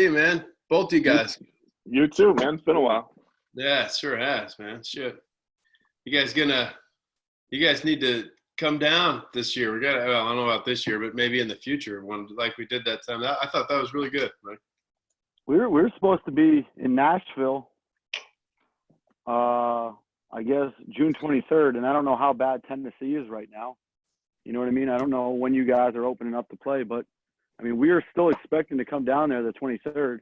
Hey, man. Both you guys. You too, man. It's been a while. Yeah, it sure has, man. Shit. You guys need to come down this year. Well, I don't know about this year, but maybe in the future, when like we did that time. I thought that was really good. Right? We were supposed to be in Nashville, I guess June 23rd, and I don't know how bad Tennessee is right now. You know what I mean? I don't know when you guys are opening up to play, but I mean, we are still expecting to come down there the 23rd,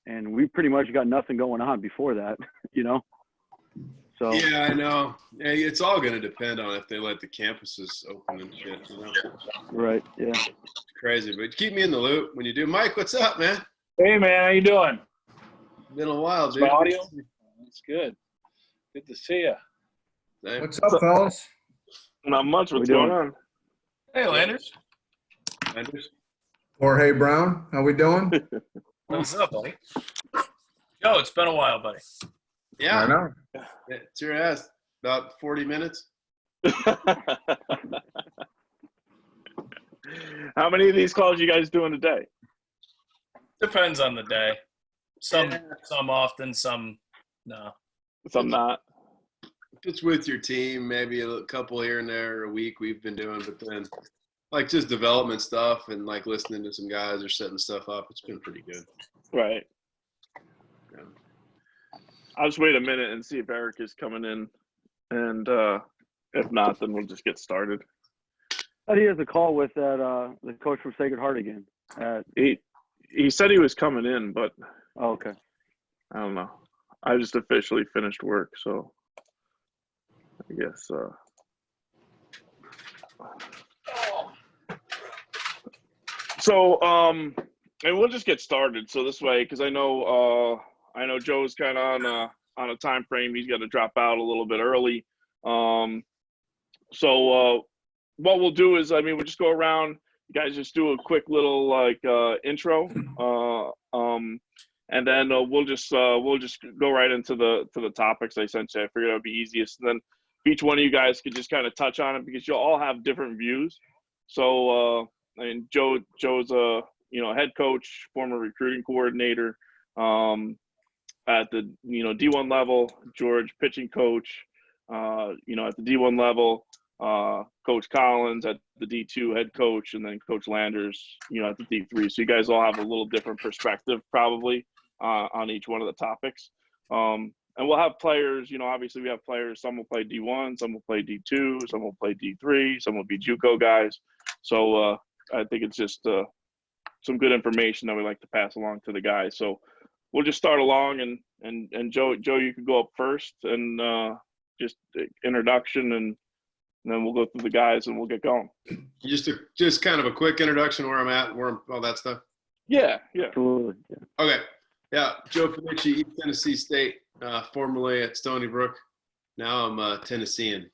and we pretty much got nothing going on before that, you know? So Yeah, I know. Yeah, it's all going to depend on if they let the campuses open and shit. You know? Right, yeah. It's crazy, but keep me in the loop when you do. Mike, what's up, man? Hey, man, how you doing? Been a while, dude. My audio? That's good. Good to see you. Hey. What's up, fellas? Not much. What's We going doing? on? Hey, Landers. Anders? Jorge Brown, how we doing? What's up, buddy? Joe, it's been a while, buddy. I Yeah, know. it's your ass. About 40 minutes. How many of these calls you guys doing today? Depends on the day. Some often, some no. Some not. If it's with your team, maybe a couple here and there a week we've been doing, but then like just development stuff and like listening to some guys or setting stuff up, it's been pretty good. Right. Yeah. I'll just wait a minute and see if Eric is coming in, and if not, then we'll just get started. But he has a call with the coach from Sacred Heart again. He said he was coming in, but Oh, okay. I don't know. I just officially finished work, so I guess. And we'll just get started. So this way, because I know Joe's kind of on a time frame. He's got to drop out a little bit early. So what we'll do is, we'll just go around. You guys just do a quick little intro, and then we'll just go right into the topics I sent you. I figured it would be easiest, and then each one of you guys could just kind of touch on it because you'll all have different views. So Joe's a head coach, former recruiting coordinator at the D1 level. George, pitching coach, at the D1 level. Coach Collins at the D2 head coach, and then Coach Landers, at the D3. So you guys all have a little different perspective probably on each one of the topics. And we'll have players, obviously we have players, some will play D1, some will play D2, some will play D3, some will be JUCO guys. So I think it's just some good information that we like to pass along to the guys. So we'll just start along, and Joe, you could go up first and just introduction, and then we'll go through the guys and we'll get going. Just kind of a quick introduction where I'm at, all that stuff. Yeah. Absolutely. Yeah. Okay. Yeah, Joe Pennucci, East Tennessee State, formerly at Stony Brook. Now I'm a Tennessean.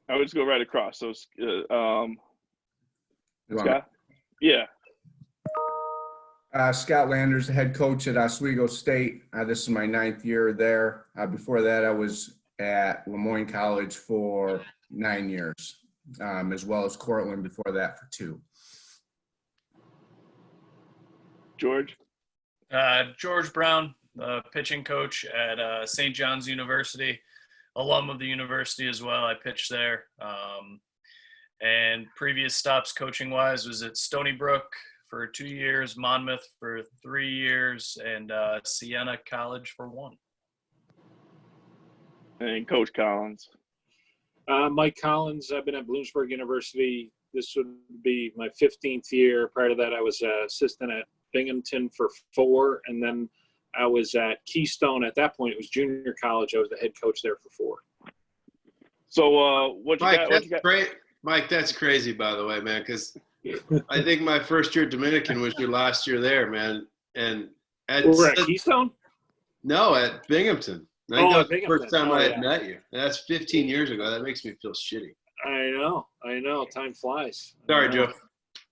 I would just go right across. So, Scott? Yeah. Scott Landers, the head coach at Oswego State. This is my 9th year there. Before that, I was at Lemoyne College for 9 years, as well as Cortland before that for 2. George? George Brown, pitching coach at St. John's University, alum of the university as well. I pitched there. And previous stops coaching-wise was at Stony Brook for 2 years, Monmouth for 3 years, and Siena College for 1. And Coach Collins. Mike Collins. I've been at Bloomsburg University. This would be my 15th year. Prior to that, I was an assistant at Binghamton for 4, and then I was at Keystone. At that point, it was junior college. I was the head coach there for 4. So what you got? Great. Mike, that's crazy, by the way, man, because I think my first year at Dominican was your last year there, man. And We're at Keystone? No, at Binghamton. I think that was the first time I had met you. And that's 15 years ago. That makes me feel shitty. I know. Time flies. Sorry, Joe.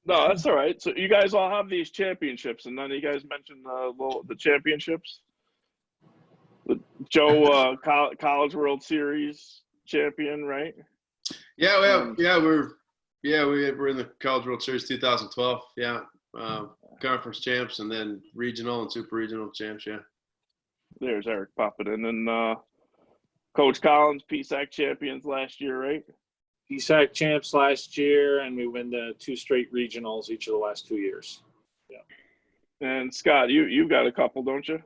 No, that's all right. So you guys all have these championships, and none of you guys mentioned the championships. Joe, College World Series champion, right? Yeah, we're Yeah, we're in the College World Series 2012. Yeah, conference champs, and then regional and super regional champs. Yeah. There's Eric popping in, and Coach Collins, PSAC champions last year, right? PSAC champs last year, and we win the 2 straight regionals each of the last 2 years. And Scott, you've got a couple, don't you?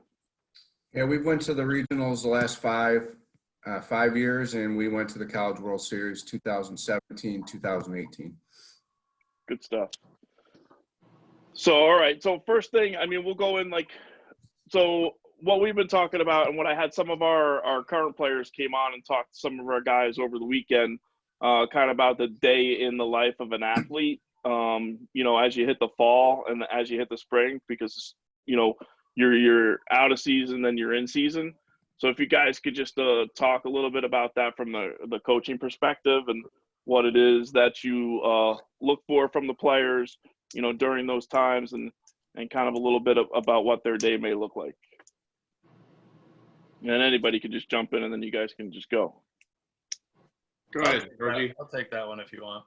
Yeah, we went to the regionals the last 5 years, and we went to the College World Series 2017, 2018. Good stuff. So, all right. So first thing, I mean, we'll go in so what we've been talking about, and what I had some of our current players came on and talked to some of our guys over the weekend, kind of about the day in the life of an athlete, as you hit the fall and as you hit the spring, because, you're out of season, then you're in season. So if you guys could just talk a little bit about that from the coaching perspective, and what it is that you look for from the players, during those times, and kind of a little bit about what their day may look like. And anybody could just jump in, and then you guys can just go. Go ahead, Georgie. I'll take that one if you want.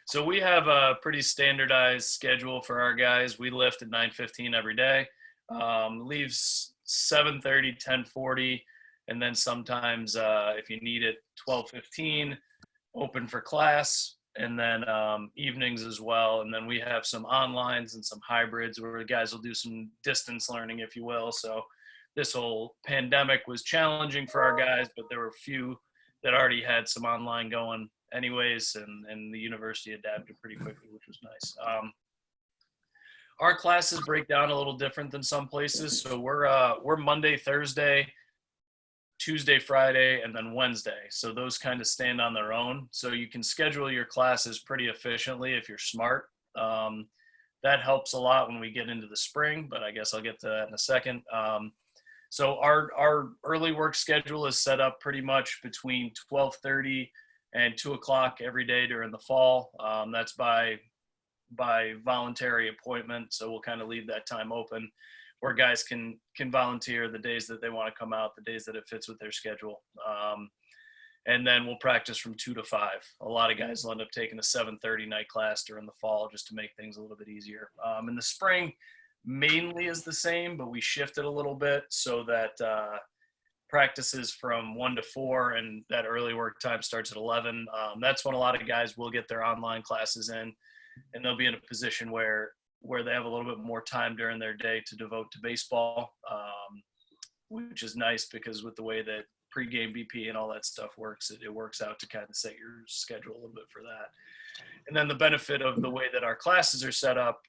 So we have a pretty standardized schedule for our guys. We lift at 9:15 every day. Leaves 7:30, 10:40, and then sometimes if you need it, 12:15, open for class, and then evenings as well. And then we have some onlines and some hybrids where the guys will do some distance learning, if you will. So this whole pandemic was challenging for our guys, but there were a few that already had some online going anyways, and the university adapted pretty quickly, which was nice. Our classes break down a little different than some places. So we're Monday, Thursday, Tuesday, Friday, and then Wednesday. So those kind of stand on their own. So you can schedule your classes pretty efficiently if you're smart. That helps a lot when we get into the spring, but I guess I'll get to that in a second. So our early work schedule is set up pretty much between 12:30 and 2 o'clock every day during the fall. That's by voluntary appointment. So we'll kind of leave that time open where guys can volunteer the days that they want to come out, the days that it fits with their schedule. And then we'll practice from 2 to 5. A lot of guys will end up taking a 7:30 night class during the fall just to make things a little bit easier. In the spring, mainly is the same, but we shifted a little bit so that practices from 1 to 4, and that early work time starts at 11. That's when a lot of guys will get their online classes in, and they'll be in a position where they have a little bit more time during their day to devote to baseball, which is nice because with the way that pregame BP and all that stuff works, it works out to kind of set your schedule a little bit for that. And then the benefit of the way that our classes are set up,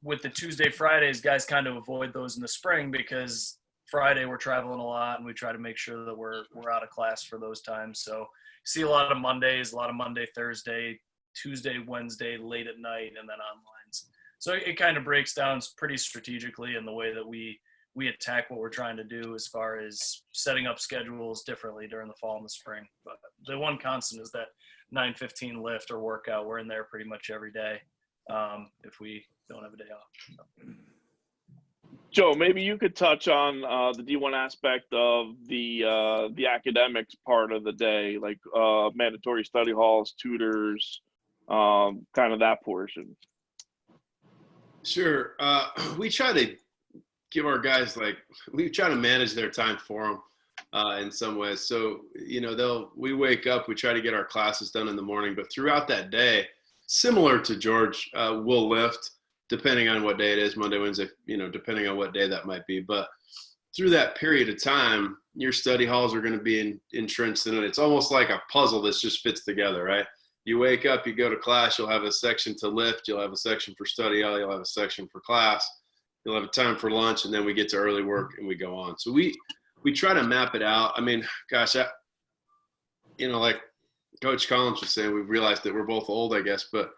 with the Tuesday, Fridays, guys kind of avoid those in the spring because Friday we're traveling a lot and we try to make sure that we're out of class for those times. So see a lot of Mondays, a lot of Monday, Thursday, Tuesday, Wednesday, late at night, and then onlines. So it kind of breaks down pretty strategically in the way that we attack what we're trying to do as far as setting up schedules differently during the fall and the spring. But the one constant is that 9:15 lift or workout. We're in there pretty much every day if we don't have a day off. Joe, maybe you could touch on the D1 aspect of the academics part of the day, like mandatory study halls, tutors, kind of that portion. Sure. We try to give our guys, we try to manage their time for them in some ways. So, we wake up, we try to get our classes done in the morning, but throughout that day, similar to George, we'll lift depending on what day it is, Monday, Wednesday, depending on what day that might be. But through that period of time, your study halls are going to be entrenched in it. It's almost like a puzzle that just fits together, right? You wake up, you go to class, you'll have a section to lift, you'll have a section for study hall, you'll have a section for class, you'll have a time for lunch, and then we get to early work and we go on. So we try to map it out. I mean, gosh, like Coach Collins was saying, we've realized that we're both old, I guess, but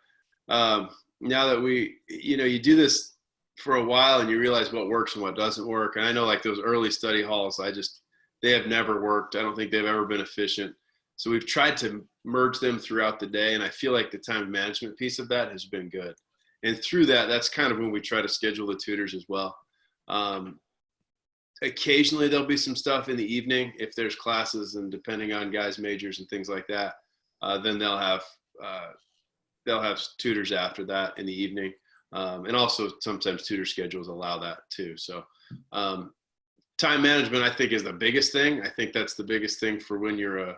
now that you do this for a while and you realize what works and what doesn't work. And I know like those early study halls, they have never worked. I don't think they've ever been efficient. So we've tried to merge them throughout the day. And I feel like the time management piece of that has been good. And through that, that's kind of when we try to schedule the tutors as well. Occasionally there'll be some stuff in the evening if there's classes, and depending on guys' majors and things like that, then they'll have tutors after that in the evening. And also sometimes tutor schedules allow that too. So time management, I think, is the biggest thing. I think that's the biggest thing for when you're a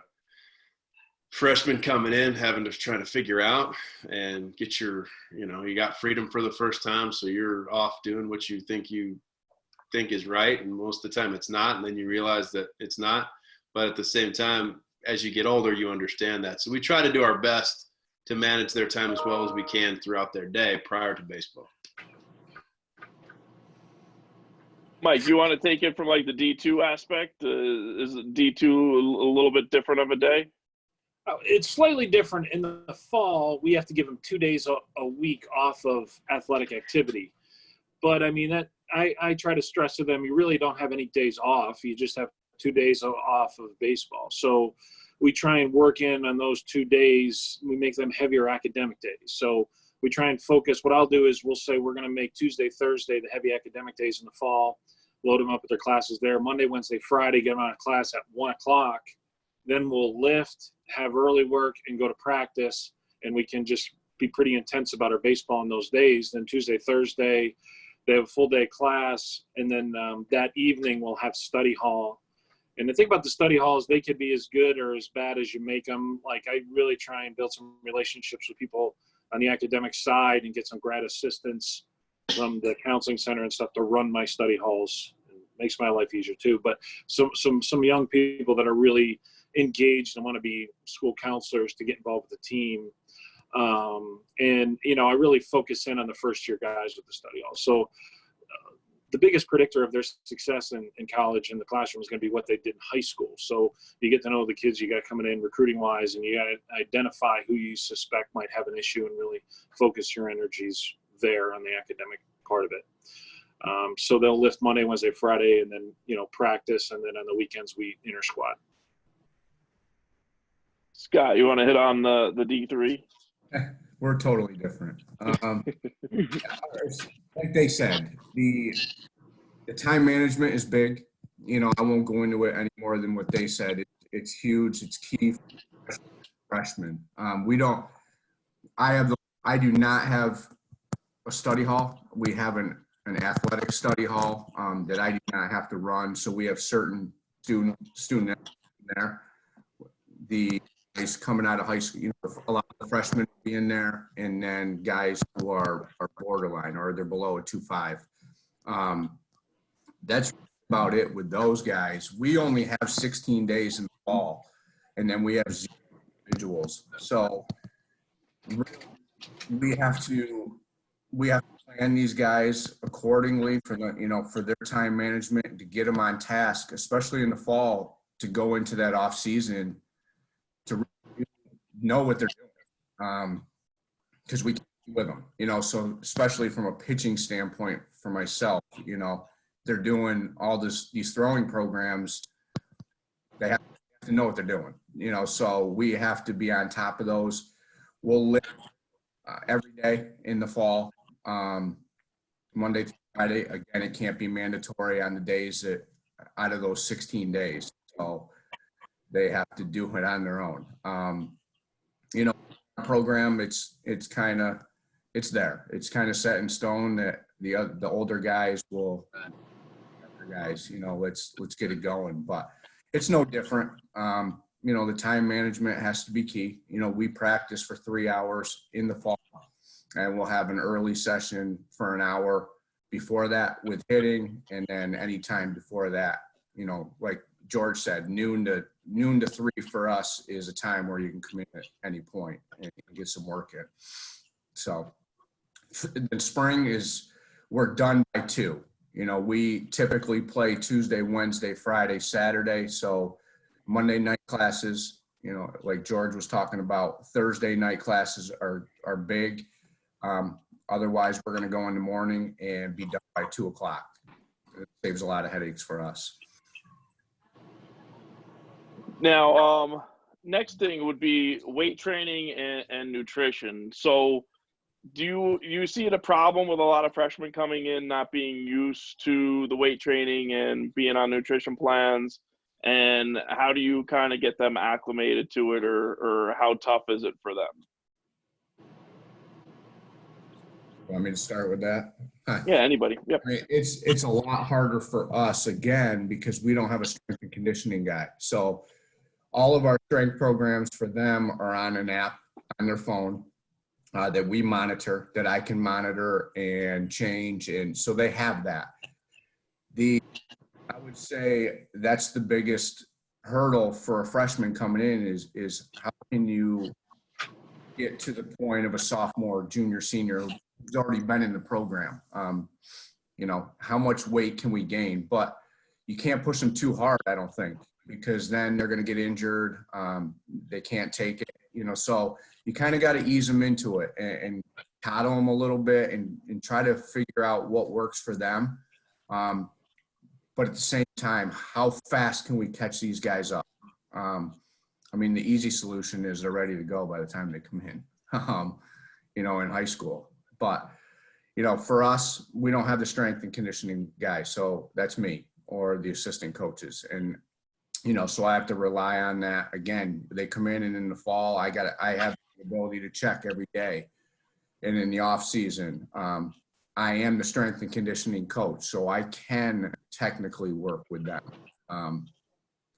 freshman coming in, having to try to figure out and get your, you got freedom for the first time. So you're off doing what you think is right. And most of the time it's not. And then you realize that it's not. But at the same time, as you get older, you understand that. So we try to do our best to manage their time as well as we can throughout their day prior to baseball. Mike, you want to take it from like the D2 aspect? Is D2 a little bit different of a day? It's slightly different. In the fall, we have to give them 2 days a week off of athletic activity. But I mean, that I try to stress to them, you really don't have any days off. You just have 2 days off of baseball. So we try and work in on those 2 days. We make them heavier academic days. So we try and focus. What I'll do is we'll say we're going to make Tuesday, Thursday the heavy academic days in the fall, load them up with their classes there. Monday, Wednesday, Friday, get them out of class at 1 o'clock. Then we'll lift, have early work, and go to practice. And we can just be pretty intense about our baseball in those days. Then Tuesday, Thursday, they have a full day class. And then that evening we'll have study hall. And the thing about the study halls, they could be as good or as bad as you make them. Like, I really try and build some relationships with people on the academic side and get some grad assistants from the counseling center and stuff to run my study halls. It makes my life easier too. But some young people that are really engaged and want to be school counselors to get involved with the team. And, I really focus in on the first year guys with the study hall. So the biggest predictor of their success in college in the classroom is going to be what they did in high school. So you get to know the kids you got coming in recruiting wise, and you got to identify who you suspect might have an issue and really focus your energies there on the academic part of it. So they'll lift Monday, Wednesday, Friday, and then, practice. And then on the weekends, we inter squad. Scott, you want to hit on the D3? We're totally different. Like they said, the time management is big. I won't go into it any more than what they said. It's huge. It's key for freshmen. I do not have a study hall. We have an athletic study hall that I do not have to run. So we have certain student there. The guys coming out of high school, a lot of the freshmen will be in there, and then guys who are borderline or they're below a 2.5. That's about it with those guys. We only have 16 days in the fall, and then we have 0 individuals. So we have to plan these guys accordingly for for their time management, to get them on task, especially in the fall, to go into that off season to really know what they're doing, because we can't be with them, so especially from a pitching standpoint for myself, they're doing all these throwing programs. They have to know what they're doing, so we have to be on top of those. We'll lift every day in the fall, Monday through Friday. Again, it can't be mandatory on the days that out of those 16 days. So they have to do it on their own. Program, it's there. It's kind of set in stone that the older guys will, let's get it going. But it's no different. The time management has to be key. We practice for 3 hours in the fall, and we'll have an early session for an hour before that with hitting, and then any time before that, like George said, noon to 3 for us is a time where you can come in at any point and get some work in. So the spring we're done by 2. We typically play Tuesday, Wednesday, Friday, Saturday. So Monday night classes, like George was talking about, Thursday night classes are big. Otherwise, we're going to go in the morning and be done by 2 o'clock. It saves a lot of headaches for us. Now, next thing would be weight training and nutrition. So do you see it a problem with a lot of freshmen coming in not being used to the weight training and being on nutrition plans? And how do you kind of get them acclimated to it, or how tough is it for them? Want me to start with that? Yeah, anybody. Yep. I mean, it's a lot harder for us again because we don't have a strength and conditioning guy. So all of our strength programs for them are on an app on their phone that we monitor, that I can monitor and change, and so they have that. I would say that's the biggest hurdle for a freshman coming in is how can you get to the point of a sophomore, junior, senior who's already been in the program. You know, how much weight can we gain? But you can't push them too hard, I don't think, because then they're going to get injured. They can't take it, you know, so you kind of got to ease them into it and coddle them a little bit and try to figure out what works for them. But at the same time, how fast can we catch these guys up? I mean, the easy solution is they're ready to go by the time they come in, you know, in high school. But, you know, for us, we don't have the strength and conditioning guy. So that's me or the assistant coaches. And, you know, so I have to rely on that. Again, they come in and in the fall, I have the ability to check every day. And in the off season, I am the strength and conditioning coach. So I can technically work with them.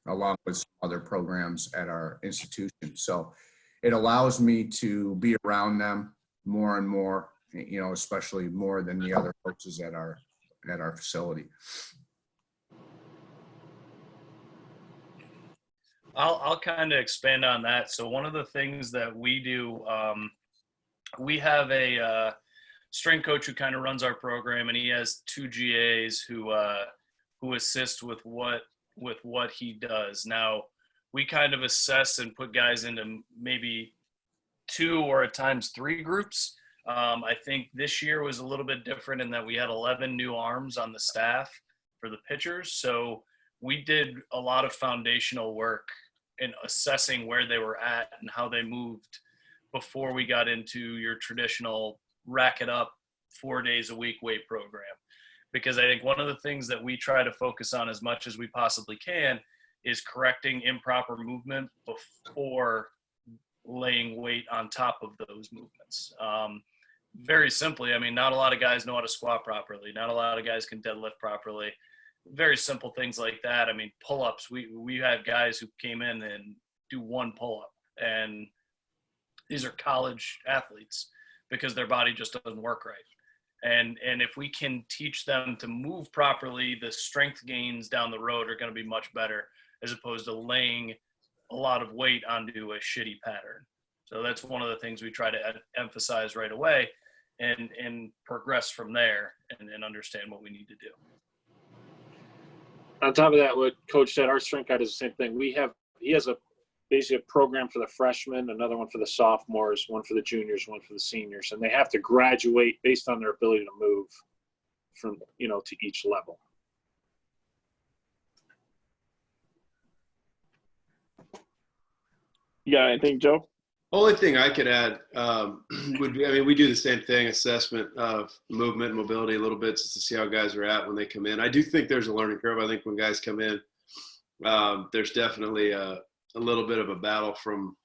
Along with some other programs at our institution. So it allows me to be around them more and more, you know, especially more than the other coaches at our facility. I'll kind of expand on that. So one of the things that we do, we have a strength coach who kind of runs our program, and he has 2 GAs who assist with what he does. Now, we kind of assess and put guys into maybe 2 or at times 3 groups. I think this year was a little bit different in that we had 11 new arms on the staff for the pitchers. So we did a lot of foundational work in assessing where they were at and how they moved before we got into your traditional rack it up 4 days a week weight program. Because I think one of the things that we try to focus on as much as we possibly can is correcting improper movement before laying weight on top of those movements. Very simply, I mean, not a lot of guys know how to squat properly. Not a lot of guys can deadlift properly. Very simple things like that. I mean, pull-ups. We had guys who came in and do 1 pull-up, and these are college athletes because their body just doesn't work right. And if we can teach them to move properly, the strength gains down the road are going to be much better as opposed to laying a lot of weight onto a shitty pattern. So that's one of the things we try to emphasize right away and progress from there and understand what we need to do. On top of that, what Coach said, our strength guy does the same thing. He has basically a program for the freshmen, another one for the sophomores, one for the juniors, one for the seniors, and they have to graduate based on their ability to move from, you know, to each level. You got anything, Joe? Only thing I could add would be, I mean, we do the same thing, assessment of movement, mobility a little bit just to see how guys are at when they come in. I do think there's a learning curve. I think when guys come in, there's definitely a little bit of a battle from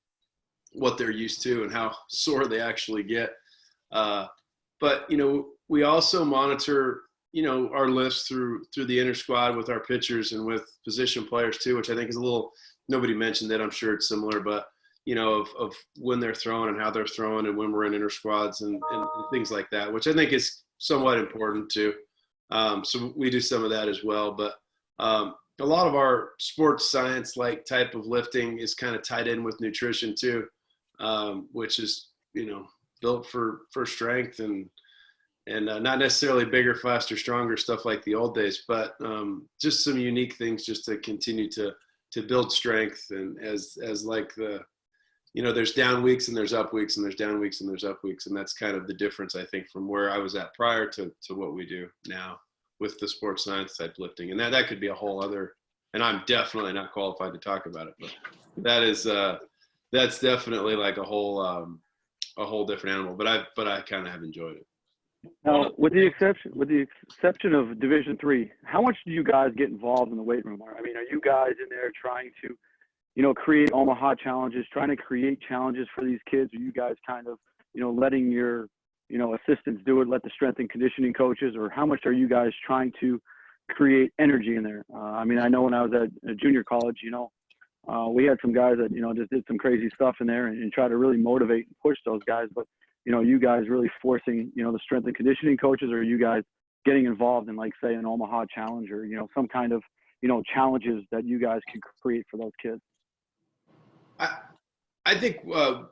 what they're used to and how sore they actually get. But, you know, we also monitor, you know, our lifts through the inner squad with our pitchers and with position players too, which I think is a little, nobody mentioned it. I'm sure it's similar, but, you know, of when they're throwing and how they're throwing and when we're in inner squads and things like that, which I think is somewhat important too. So we do some of that as well, but a lot of our sports science like type of lifting is kind of tied in with nutrition too, which is, you know, built for strength and not necessarily bigger, faster, stronger stuff like the old days, but just some unique things just to continue to build strength. And as like the, you know, there's down weeks and there's up weeks and there's down weeks and there's up weeks. And that's kind of the difference, I think, from where I was at prior to what we do now with the sports science type lifting. And that could be a whole other, and I'm definitely not qualified to talk about it, but that is, that's definitely like a whole different animal, but I kind of have enjoyed it. Now, with the exception of Division III, how much do you guys get involved in the weight room? I mean, are you guys in there trying to, you know, create Omaha challenges, trying to create challenges for these kids? Are you guys kind of, you know, letting your assistants do it, let the strength and conditioning coaches, or how much are you guys trying to create energy in there? I mean, I know when I was at a junior college, we had some guys that, just did some crazy stuff in there and try to really motivate and push those guys. But, you guys really forcing, the strength and conditioning coaches, or you guys getting involved in, like, say, an Omaha challenge, or, some kind of, challenges that you guys can create for those kids? I think when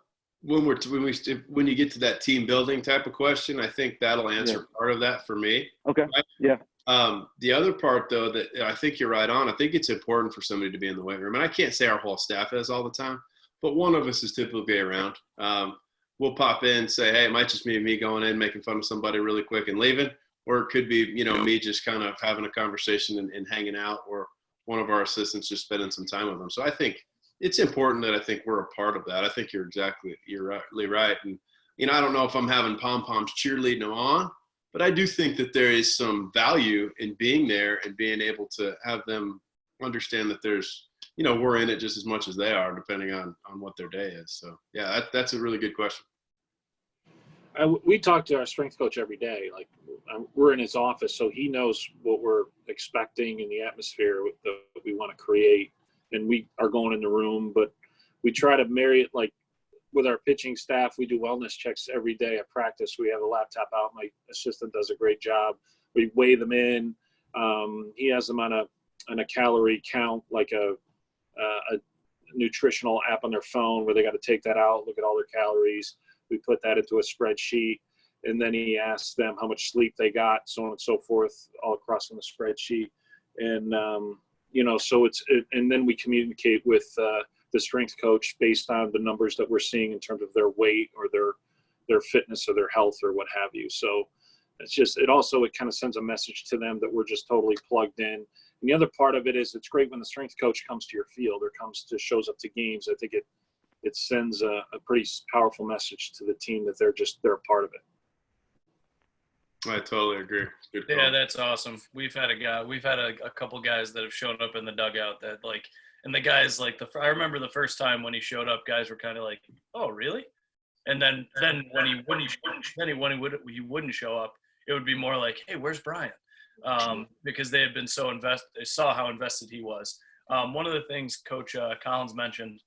you get to that team building type of question, I think that'll answer part of that for me. Okay. Right? Yeah. The other part, though, that I think you're right on, I think it's important for somebody to be in the weight room. And I can't say our whole staff is all the time, but one of us is typically around. We'll pop in, say, hey, it might just be me going in, making fun of somebody really quick and leaving. Or it could be, me just kind of having a conversation and hanging out, or one of our assistants just spending some time with them. So I think it's important that I think we're a part of that. I think you're right. And, I don't know if I'm having pom-poms cheerleading them on, but I do think that there is some value in being there and being able to have them understand that there's, we're in it just as much as they are, depending on what their day is. So, yeah, that's a really good question. We talk to our strength coach every day. Like, we're in his office, so he knows what we're expecting in the atmosphere that we want to create. And we are going in the room, but we try to marry it, like, with our pitching staff. We do wellness checks every day at practice. We have a laptop out. My assistant does a great job. We weigh them in. He has them on a calorie count, like a nutritional app on their phone, where they got to take that out, look at all their calories. We put that into a spreadsheet, and then he asks them how much sleep they got, so on and so forth, all across on the spreadsheet. And so and then we communicate with the strength coach based on the numbers that we're seeing in terms of their weight or their fitness or their health or what have you. So it kind of sends a message to them that we're just totally plugged in. And the other part of it is, it's great when the strength coach comes to your field or shows up to games. I think it sends a pretty powerful message to the team that they're a part of it. I totally agree. Good call. Yeah, that's awesome. We've had a couple guys that have shown up in the dugout that, like, and the guys, like, I remember the first time when he showed up, guys were kind of like, "Oh, really?" And then when he wouldn't show up, it would be more like, "Hey, where's Brian?" Because they had been so invested. They saw how invested he was. One of the things Coach Collins mentioned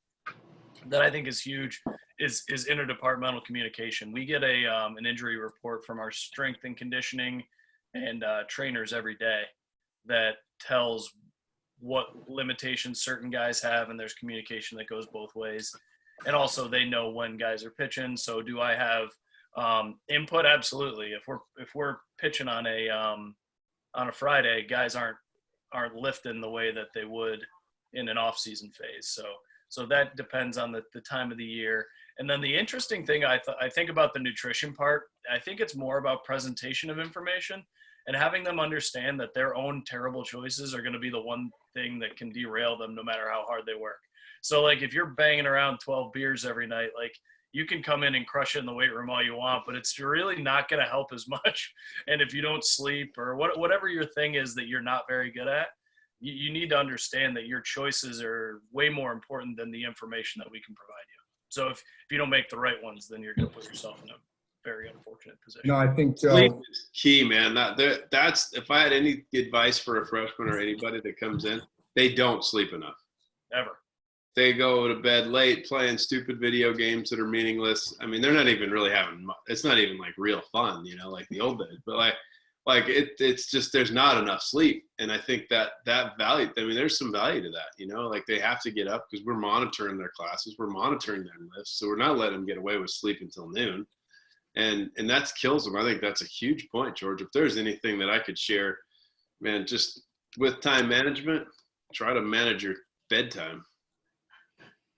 that I think is huge is interdepartmental communication. We get an injury report from our strength and conditioning and trainers every day that tells what limitations certain guys have, and there's communication that goes both ways. And also they know when guys are pitching. So do I have input? Absolutely. If we're pitching on a Friday, guys aren't lifting the way that they would in an off-season phase. So that depends on the time of the year. And then the interesting thing I think about the nutrition part, I think it's more about presentation of information and having them understand that their own terrible choices are going to be the one thing that can derail them no matter how hard they work. So, like, if you're banging around 12 beers every night, like, you can come in and crush it in the weight room all you want, but it's really not going to help as much. And if you don't sleep or whatever your thing is that you're not very good at, you need to understand that your choices are way more important than the information that we can provide you. So if you don't make the right ones, then you're going to put yourself in a very unfortunate position. No, I think Sleep is key, man. That's if I had any advice for a freshman or anybody that comes in, they don't sleep enough. Ever. They go to bed late playing stupid video games that are meaningless. I mean, they're not even really it's not even like real fun, like the old days. But it's just there's not enough sleep. And I think that value, I mean, there's some value to that, like they have to get up because we're monitoring their classes. We're monitoring their lifts. So we're not letting them get away with sleep until noon. And that kills them. I think that's a huge point, George. If there's anything that I could share, man, just with time management, try to manage your bedtime.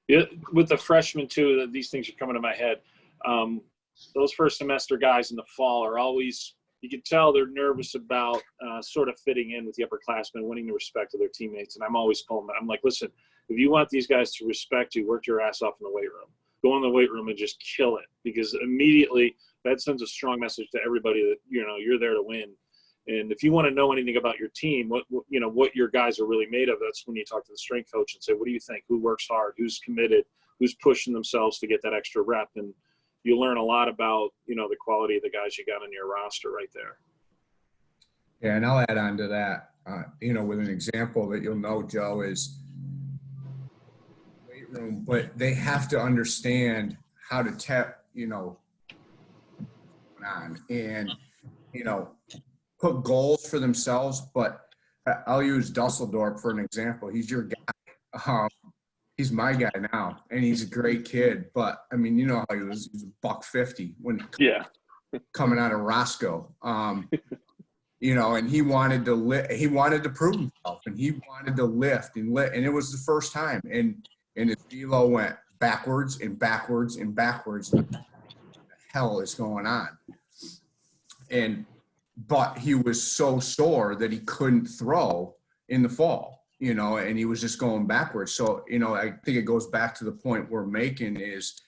Yeah, with the freshmen too, these things are coming to my head. Those first semester guys in the fall are always, you can tell they're nervous about sort of fitting in with the upperclassmen, winning the respect of their teammates. And I'm always pulling them. I'm like, listen, if you want these guys to respect you, work your ass off in the weight room. Go in the weight room and just kill it, because immediately that sends a strong message to everybody that, you're there to win. And if you want to know anything about your team, what your guys are really made of, that's when you talk to the strength coach and say, what do you think? Who works hard? Who's committed? Who's pushing themselves to get that extra rep? And you learn a lot about, the quality of the guys you got on your roster right there. Yeah, and I'll add on to that, with an example that you'll know, Joe, is weight room, but they have to understand how to tap, on and, put goals for themselves. But I'll use Dusseldorp for an example. He's your guy. He's my guy now, and he's a great kid. But I mean, how he was $150 when coming out of Roscoe. And he wanted to prove himself, and he wanted to lift, and it was the first time, and his velo went backwards and backwards and backwards. What the hell is going on? But he was so sore that he couldn't throw in the fall, and he was just going backwards. So, I think it goes back to the point we're making is,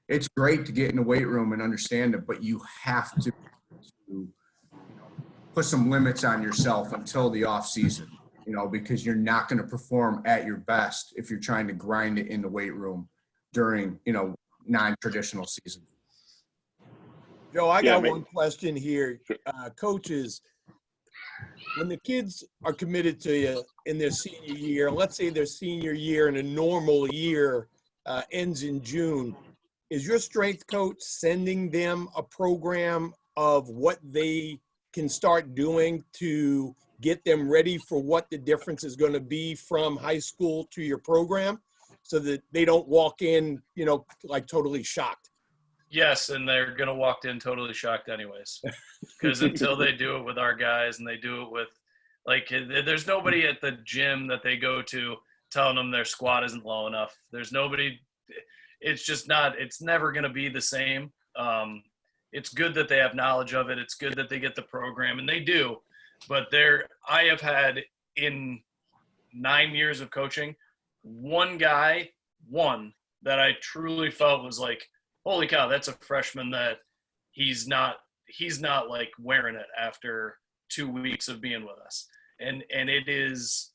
it's great to get in the weight room and understand it, but you have to put some limits on yourself until the off season, because you're not going to perform at your best if you're trying to grind it in the weight room during, non-traditional season. Joe, I got one question here. Coaches, when the kids are committed to you in their senior year, let's say their senior year in a normal year ends in June, is your strength coach sending them a program of what they can start doing to get them ready for what the difference is going to be from high school to your program so that they don't walk in, like totally shocked? Yes, and they're going to walk in totally shocked anyways. Because until they do it with our guys and they do it with – there's nobody at the gym that they go to telling them their squat isn't low enough. There's nobody – it's just not – it's never going to be the same. It's good that they have knowledge of it. It's good that they get the program, and they do. But I have had in 9 years of coaching, one that I truly felt was like, holy cow, that's a freshman that he's not like wearing it after 2 weeks of being with us. And it is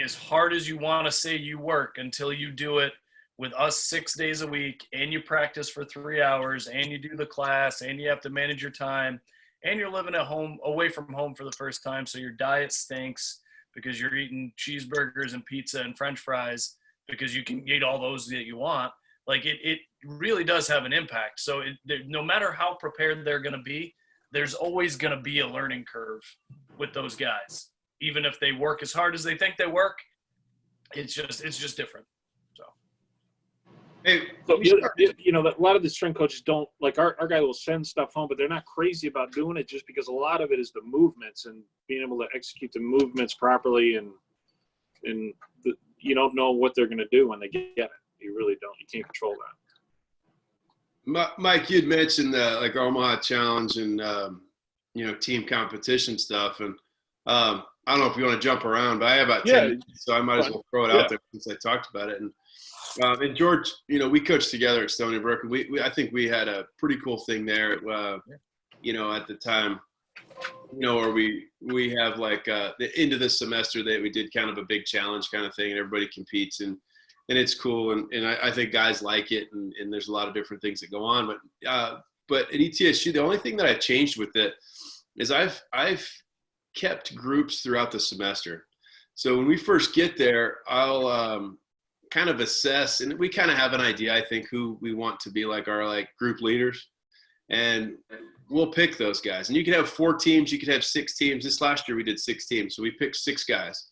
as hard as you want to say you work until you do it with us 6 days a week, and you practice for 3 hours, and you do the class, and you have to manage your time, and you're living at home, away from home for the first time, so your diet stinks because you're eating cheeseburgers and pizza and French fries because you can eat all those that you want. It really does have an impact. So no matter how prepared they're going to be, there's always going to be a learning curve with those guys. Even if they work as hard as they think they work, it's just different. So, a lot of the strength coaches don't – our guy will send stuff home, but they're not crazy about doing it just because a lot of it is the movements and being able to execute the movements properly, and you don't know what they're going to do when they get it. You really don't. You can't control that. Mike, you'd mentioned the Omaha Challenge and team competition stuff, and I don't know if you want to jump around, but I have about 10 minutes, so I might as well throw it out there since I talked about it. And George, we coached together at Stony Brook, and I think we had a pretty cool thing there. At the time, where we have the end of the semester that we did kind of a big challenge kind of thing, and everybody competes, and it's cool, and I think guys like it, and there's a lot of different things that go on. But at ETSU, the only thing that I changed with it is I've kept groups throughout the semester. So when we first get there, I'll kind of assess, and we kind of have an idea, I think, who we want to be our group leaders, and we'll pick those guys. And you could have 4 teams, you could have 6 teams. This last year we did 6 teams, so we picked 6 guys,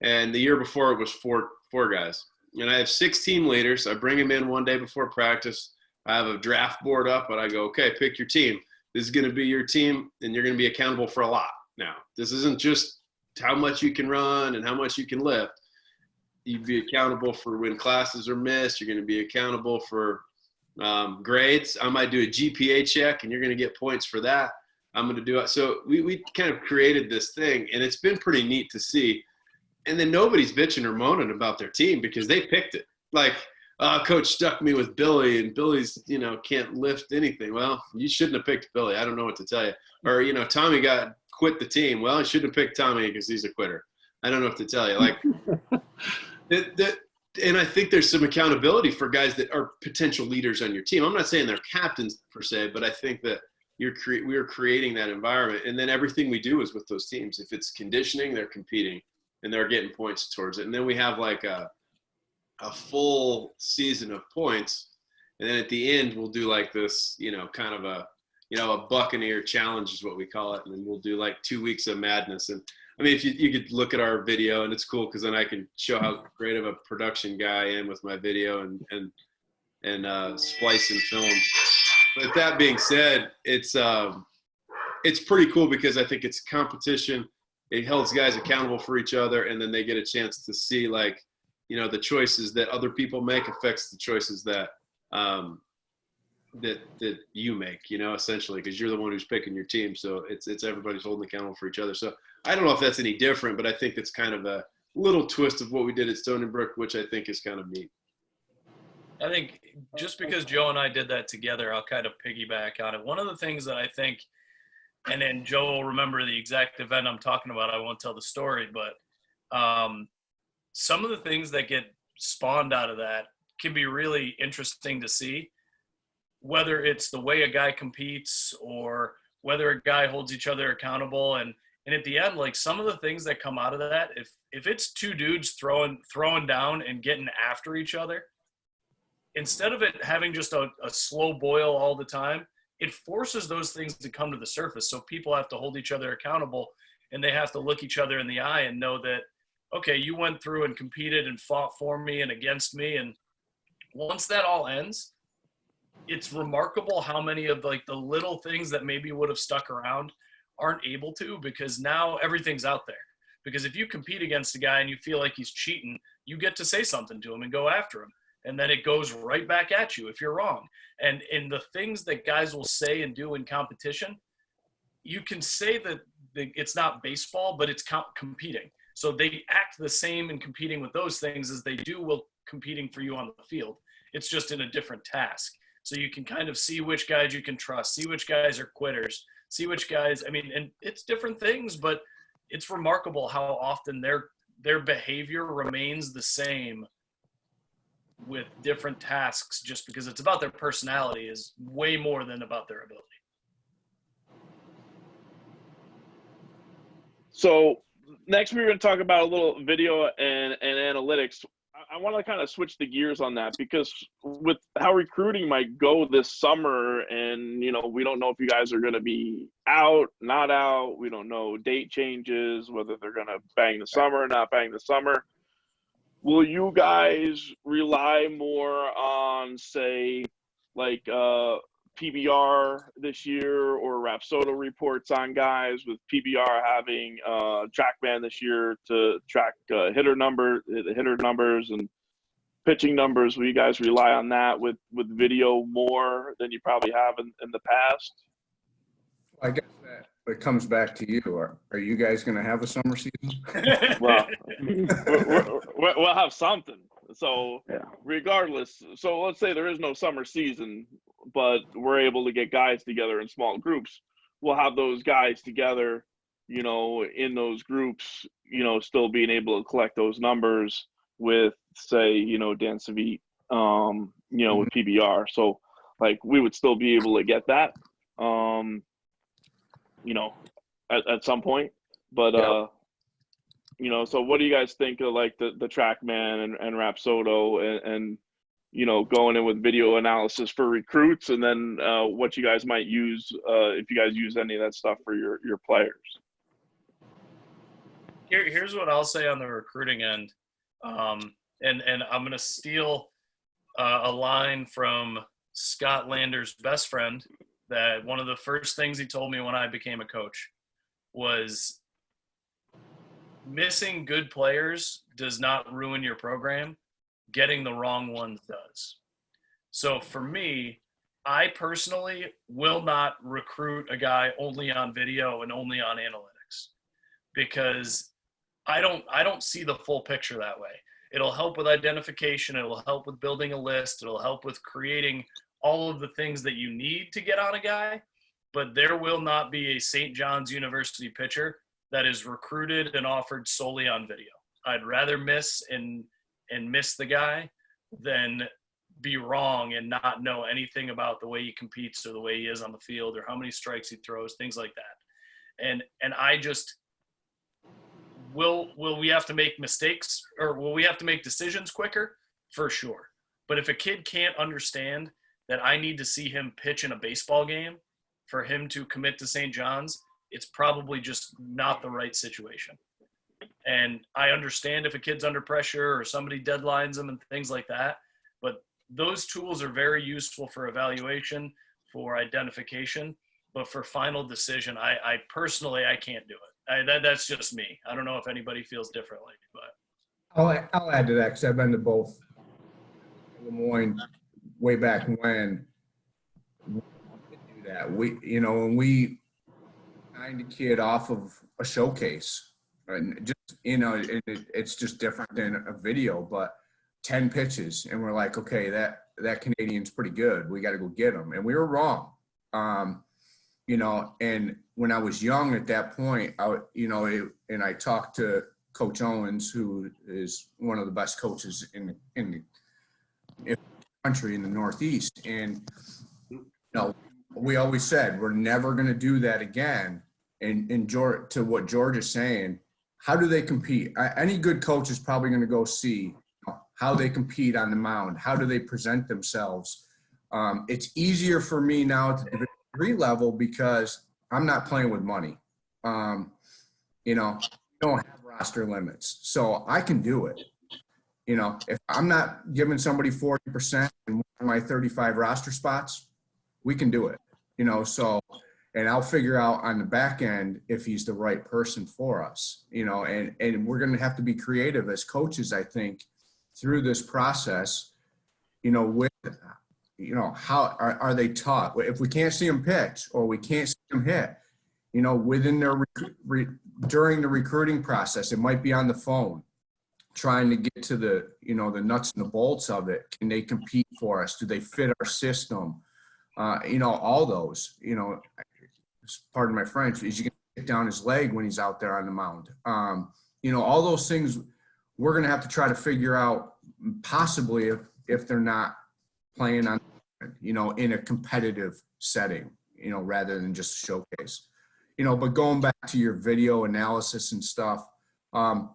and the year before it was four guys. And I have 6 team leaders. I bring them in one day before practice. I have a draft board up, and I go, okay, pick your team. This is going to be your team, and you're going to be accountable for a lot. Now, this isn't just how much you can run and how much you can lift. You'd be accountable for when classes are missed. You're going to be accountable for grades. I might do a GPA check, and you're going to get points for that. I'm going to do it. So we kind of created this thing, and it's been pretty neat to see. And then nobody's bitching or moaning about their team because they picked it. Coach stuck me with Billy, and Billy's, can't lift anything. Well, you shouldn't have picked Billy. I don't know what to tell you. Or, Tommy quit the team. Well, I shouldn't have picked Tommy because he's a quitter. I don't know what to tell you. And I think there's some accountability for guys that are potential leaders on your team. I'm not saying they're captains per se, but I think that we are creating that environment. And then everything we do is with those teams. If it's conditioning, they're competing and they're getting points towards it. And then we have like a full season of points. And then at the end, we'll do like this, kind of a Buccaneer challenge is what we call it. And then we'll do like 2 weeks of madness. And I mean, if you could look at our video, and it's cool because then I can show how great of a production guy I am with my video and splice and film. But that being said, it's pretty cool because I think it's competition. It holds guys accountable for each other, and then they get a chance to see like, the choices that other people make affects the choices that that you make, essentially, because you're the one who's picking your team. So it's everybody's holding accountable for each other. So I don't know if that's any different, but I think it's kind of a little twist of what we did at Stony Brook, which I think is kind of neat. I think just because Joe and I did that together, I'll kind of piggyback on it. One of the things that I think, and then Joe will remember the exact event I'm talking about, I won't tell the story, but some of the things that get spawned out of that can be really interesting to see, whether it's the way a guy competes or whether a guy holds each other accountable. And at the end, like some of the things that come out of that, if it's two dudes throwing down and getting after each other, instead of it having just a slow boil all the time, it forces those things to come to the surface. So people have to hold each other accountable, and they have to look each other in the eye and know that, okay, you went through and competed and fought for me and against me. And once that all ends, it's remarkable how many of like the little things that maybe would have stuck around aren't able to, because now everything's out there. Because if you compete against a guy and you feel like he's cheating, you get to say something to him and go after him. And then it goes right back at you if you're wrong. And in the things that guys will say and do in competition, you can say that it's not baseball, but it's competing. So they act the same in competing with those things as they do while competing for you on the field. It's just in a different task. So you can kind of see which guys you can trust, see which guys are quitters, see which guys, and it's different things, but it's remarkable how often their behavior remains the same with different tasks, just because it's about their personality is way more than about their ability. So next we're going to talk about a little video and analytics. I want to kind of switch the gears on that, because with how recruiting might go this summer, and we don't know if you guys are going to be out, not out. We don't know date changes, whether they're going to bang the summer or not bang the summer. Will you guys rely more on, say, like PBR this year, or Rapsodo reports on guys, with PBR having TrackMan this year to track hitter numbers and pitching numbers? Will you guys rely on that with video more than you probably have in the past? I guess that it comes back to you. Are you guys going to have a summer season? Well, we'll have something. So regardless, so let's say there is no summer season, but we're able to get guys together in small groups. We'll have those guys together, in those groups, still being able to collect those numbers with, say, Dan Savit, with PBR. So like we would still be able to get that, at some point. But so what do you guys think of like the TrackMan and Rapsodo and going in with video analysis for recruits, and then what you guys might use if you guys use any of that stuff for your players? Here's what I'll say on the recruiting end, and I'm going to steal a line from Scott Lander's best friend, that one of the first things he told me when I became a coach was, missing good players does not ruin your program. Getting the wrong ones does. So for me, I personally will not recruit a guy only on video and only on analytics, because I don't see the full picture that way. It'll help with identification. It'll help with building a list. It'll help with creating all of the things that you need to get on a guy, but there will not be a St. John's University pitcher that is recruited and offered solely on video. I'd rather miss and and miss the guy than be wrong and not know anything about the way he competes or the way he is on the field or how many strikes he throws, things like that. And I just, will we have to make mistakes, or will we have to make decisions quicker? For sure. But if a kid can't understand that I need to see him pitch in a baseball game for him to commit to St. John's, it's probably just not the right situation. And I understand if a kid's under pressure or somebody deadlines him and things like that, but those tools are very useful for evaluation, for identification, but for final decision, I personally, I can't do it. That's just me. I don't know if anybody feels differently, but I'll add to that because I've been to both Lemoyne way back when. We did do that. When we signed a kid off of a showcase, and just it's just different than a video, but 10 pitches, and we're like, okay, that Canadian's pretty good. We got to go get him, and we were wrong. And when I was young at that point, and I talked to Coach Owens, who is one of the best coaches in the country, in the Northeast. And, we always said, we're never going to do that again. And to what George is saying, how do they compete? Any good coach is probably going to go see how they compete on the mound. How do they present themselves? It's easier for me now at the Division III level because I'm not playing with money. We don't have roster limits, so I can do it. If I'm not giving somebody 40% in one of my 35 roster spots, we can do it. And I'll figure out on the back end if he's the right person for us. And we're going to have to be creative as coaches, I think, through this process. With how are they taught? If we can't see them pitch or we can't see them hit, within their during the recruiting process, it might be on the phone, trying to get to the the nuts and the bolts of it. Can they compete for us? Do they fit our system? All those. Pardon my French. Is you going to get down his leg when he's out there on the mound? All those things we're going to have to try to figure out, possibly if they're not playing on, in a competitive setting, rather than just a showcase. But going back to your video analysis and stuff, I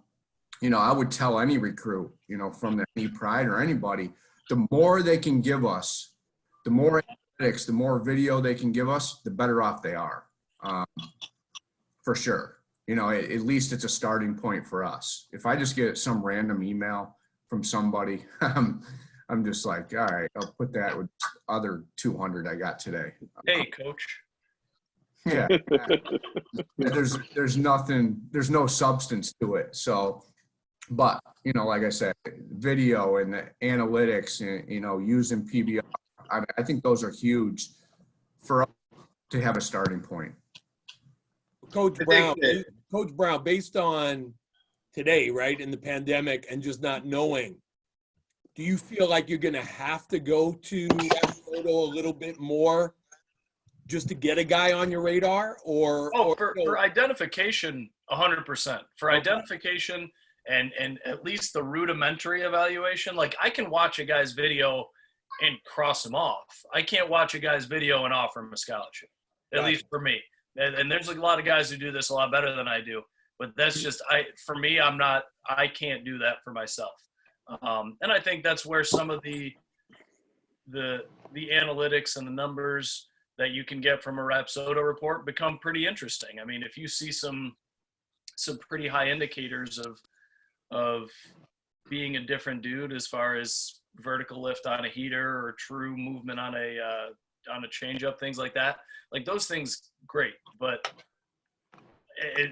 would tell any recruit, from the any pride or anybody, the more they can give us, the more analytics, the more video they can give us, the better off they are, for sure. At least it's a starting point for us. If I just get some random email from somebody, I'm just like, all right, I'll put that with other 200 I got today. hey, coach. Yeah. There's nothing, there's no substance to it. So, but, like I said, video and the analytics and, using PBR, I think those are huge for us to have a starting point. Coach Brown, based on today, right, in the pandemic and just not knowing, do you feel like you're going to have to go to that photo a little bit more just to get a guy on your radar? For identification, 100%. For identification and at least the rudimentary evaluation, like I can watch a guy's video and cross him off. I can't watch a guy's video and offer him a scholarship, at least for me. And there's a lot of guys who do this a lot better than I do, but that's just, for me, I can't do that for myself. And I think that's where some of the analytics and the numbers that you can get from a Rapsodo report become pretty interesting. I mean, if you see some pretty high indicators of being a different dude as far as vertical lift on a heater or true movement on a changeup, things like that, like those things, great. But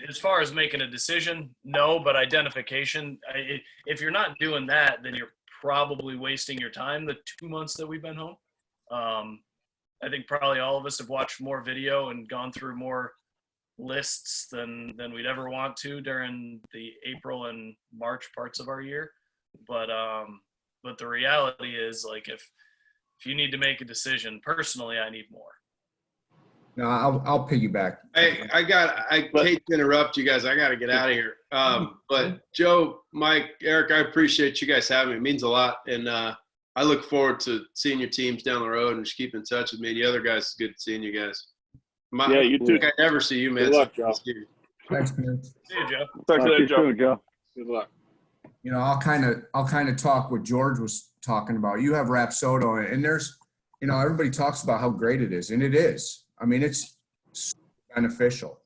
as far as making a decision, no. But identification, if you're not doing that, then you're probably wasting your time. The 2 months that we've been home, I think probably all of us have watched more video and gone through more lists than we'd ever want to during the April and March parts of our year. But the reality is, like, if you need to make a decision, personally, I need more. No, I'll piggyback. I hate to interrupt you guys. I got to get out of here. But Joe, Mike, Eric, I appreciate you guys having me. It means a lot. And I look forward to seeing your teams down the road and just keep in touch with me. And the other guys, it's good seeing you guys. Yeah, you too. I never see you, man. Good luck, Joe. Thanks, man. See you, Joe. Talk to you later, Joe. Soon, Joe. Good luck. You know, I'll kind of talk what George was talking about. You have Rapsodo, and there's, you know, everybody talks about how great it is, and it is. I mean, it's beneficial.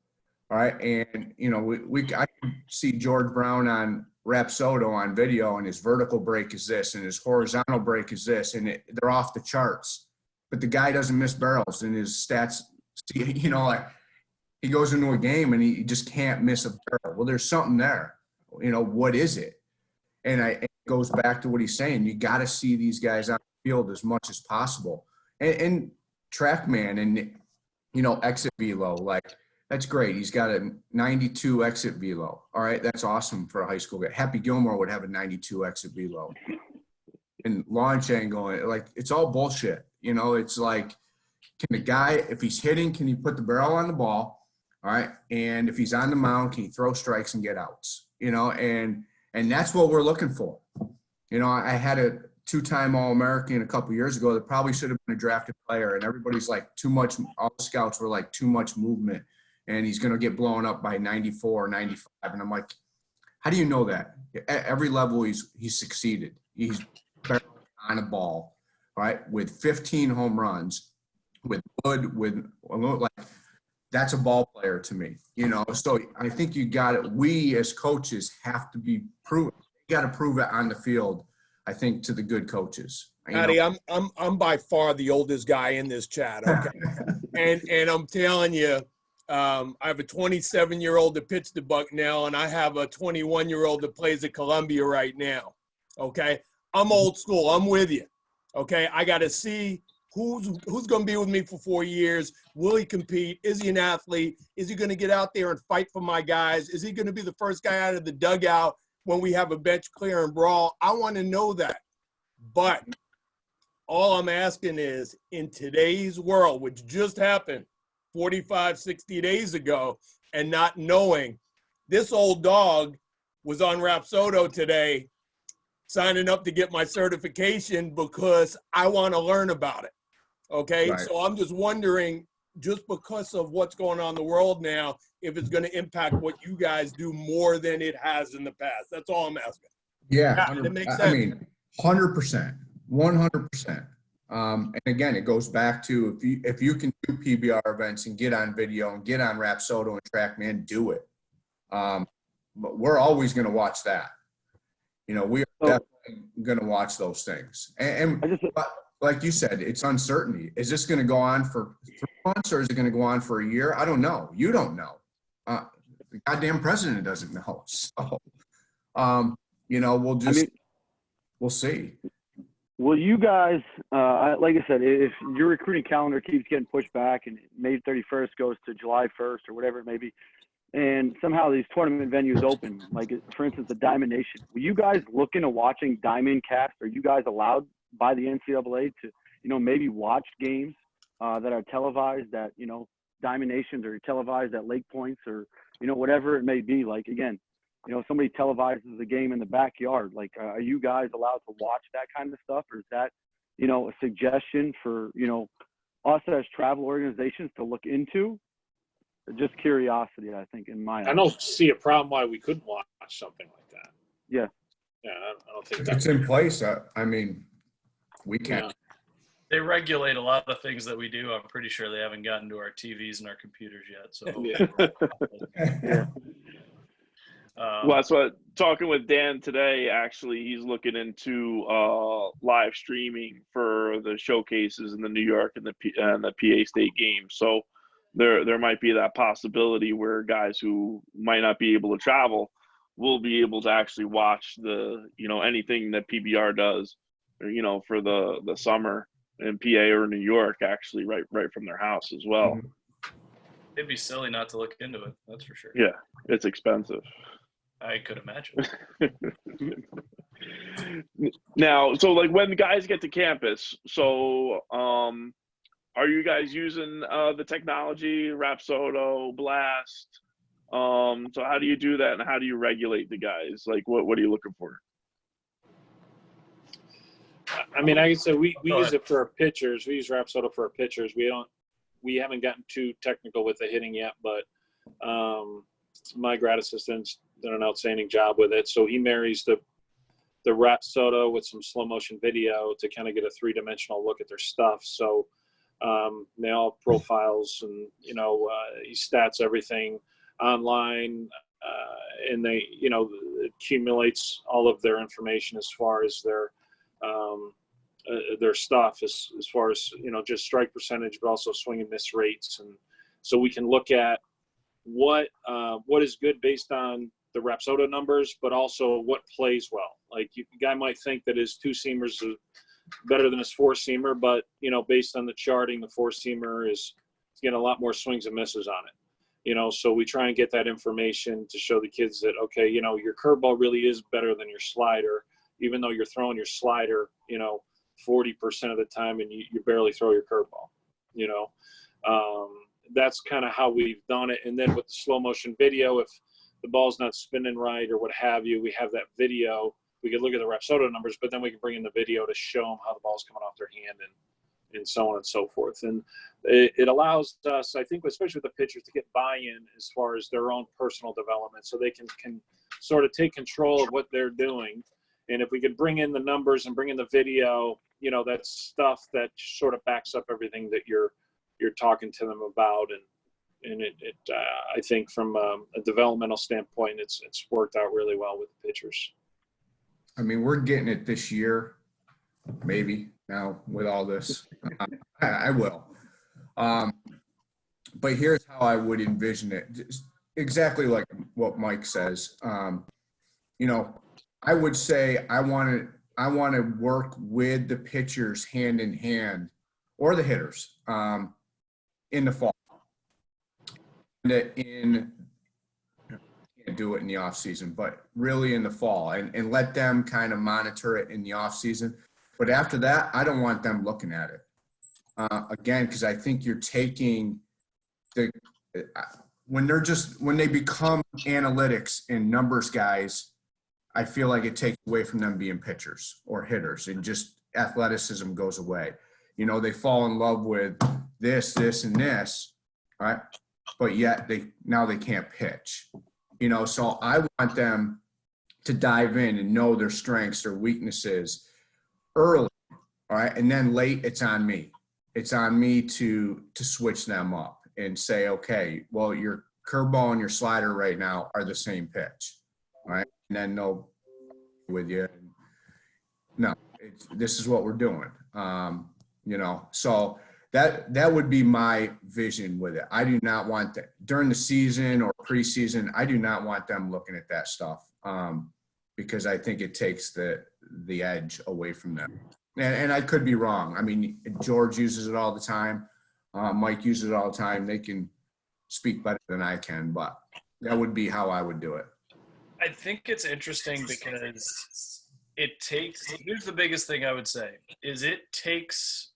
All right, and you know, I can see George Brown on Rapsodo on video, and his vertical break is this, and his horizontal break is this, and they're off the charts. But the guy doesn't miss barrels, and his stats, you know, like he goes into a game and he just can't miss a barrel. Well, there's something there. You know, what is it? And it goes back to what he's saying. You got to see these guys on the field as much as possible. And TrackMan and, you know, exit velo, like that's great. He's got a 92 exit velo. All right, that's awesome for a high school guy. Happy Gilmore would have a 92 exit velo. And launch angle, like it's all bullshit. You know, it's like, can the guy, if he's hitting, can he put the barrel on the ball? All right, and if he's on the mound, can he throw strikes and get outs? You know, and that's what we're looking for. You know, I had a two-time All-American a couple years ago that probably should have been a drafted player, and everybody's like too much. All the scouts were like too much movement, and he's going to get blown up by 94, 95. And I'm like, how do you know that? At every level, he's succeeded. He's on a ball, right, with 15 home runs, with wood, with like that's a ball player to me. You know, so I think you got it. We as coaches have to be proven. You got to prove it on the field. I think to the good coaches. Patty, I'm by far the oldest guy in this chat. Okay, and I'm telling you, I have a 27-year-old that pitched the Bucknell, and I have a 21-year-old that plays at Columbia right now. Okay, I'm old school. I'm with you. Okay, I got to see who's going to be with me for 4 years. Will he compete? Is he an athlete? Is he going to get out there and fight for my guys? Is he going to be the first guy out of the dugout when we have a bench clear and brawl? I want to know that. But all I'm asking is, in today's world, which just happened 45, 60 days ago, and not knowing, this old dog was on Rapsodo today signing up to get my certification because I want to learn about it. Okay, right. So I'm just wondering, just because of what's going on in the world now, if it's going to impact what you guys do more than it has in the past. That's all I'm asking. Yeah, it makes sense. I mean, 100%, 100%. And again, it goes back to if you can do PBR events and get on video and get on Rapsodo and TrackMan, do it. But we're always going to watch that. You know, we are definitely going to watch those things. And like you said, it's uncertainty. Is this going to go on for 3 months or is it going to go on for a year? I don't know. You don't know. The goddamn president doesn't know. So, you know, we'll see. Will you guys, like I said, if your recruiting calendar keeps getting pushed back and May 31st goes to July 1st or whatever it may be, and somehow these tournament venues open, like for instance, the Diamond Nation, will you guys look into watching Diamond Cast? Are you guys allowed by the NCAA to, you know, maybe watch games that are televised at, you know, Diamond Nations or televised at Lake Points or, you know, whatever it may be? Like, again, you know, somebody televises a game in the backyard. Like, are you guys allowed to watch that kind of stuff? Or is that, you know, a suggestion for, you know, us as travel organizations to look into? Just curiosity, I think, in my eyes. I don't see a problem why we couldn't watch something like that. Yeah. Yeah, I don't think if it's in place. I mean, we can't. Yeah. They regulate a lot of things that we do. I'm pretty sure they haven't gotten to our TVs and our computers yet. So, Yeah. Well, that's what talking with Dan today. Actually, he's looking into live streaming for the showcases in the New York and the PA State games. So there might be that possibility where guys who might not be able to travel will be able to actually watch anything that PBR does, or, for the summer in PA or New York, actually right from their house as well. Mm-hmm. It'd be silly not to look into it. That's for sure. Yeah, it's expensive. I could imagine. Now, so like when the guys get to campus, so are you guys using the technology, Rapsodo, Blast? So how do you do that, and how do you regulate the guys? Like, what are you looking for? I mean, I can say we Go use ahead. it for our pitchers. We use Rapsodo for our pitchers. We haven't gotten too technical with the hitting yet, but my grad assistant's done an outstanding job with it. So he marries the Rapsodo with some slow motion video to kind of get a 3-dimensional look at their stuff. So they all have profiles, and he stats everything online, and they accumulates all of their information as far as their stuff as far as just strike percentage, but also swing and miss rates. And so we can look at what is good based on the Rapsodo numbers, but also what plays well. Like the guy might think that his 2-seamers are better than his 4-seamer, but based on the charting, the 4-seamer is getting a lot more swings and misses on it. So we try and get that information to show the kids that, okay, your curveball really is better than your slider, even though you're throwing your slider 40% of the time and you barely throw your curveball. That's kind of how we've done it. And then with the slow motion video, if the ball's not spinning right or what have you, we have that video. We could look at the Rapsodo numbers, but then we can bring in the video to show them how the ball's coming off their hand and so on and so forth. And it allows us, I think, especially with the pitchers, to get buy-in as far as their own personal development, so they can sort of take control of what they're doing. And if we could bring in the numbers and bring in the video, that's stuff that sort of backs up everything that you're talking to them about. And I think from a developmental standpoint, it's worked out really well with the pitchers. I mean, we're getting it this year, maybe now with all this. I will. But here's how I would envision it. Just exactly like what Mike says. I would say I want to work with the pitchers hand in hand, or the hitters, in the fall. Can't do it in the off season, but really in the fall, and let them kind of monitor it in the off season. But after that, I don't want them looking at it again, because I think you're taking when they become analytics and numbers guys, I feel like it takes away from them being pitchers or hitters, and just athleticism goes away. They fall in love with this, and this, right? But yet they can't pitch. So I want them to dive in and know their strengths, their weaknesses early, all right? And then late, it's on me. It's on me to switch them up and say, okay, well, your curveball and your slider right now are the same pitch, all right? And then they'll with you. No, this is what we're doing. So that would be my vision with it. I do not want that during the season or preseason. I do not want them looking at that stuff because I think it takes the edge away from them. And I could be wrong. I mean, George uses it all the time. Mike uses it all the time. They can speak better than I can, but that would be how I would do it. I think it's interesting because here's the biggest thing I would say, is it takes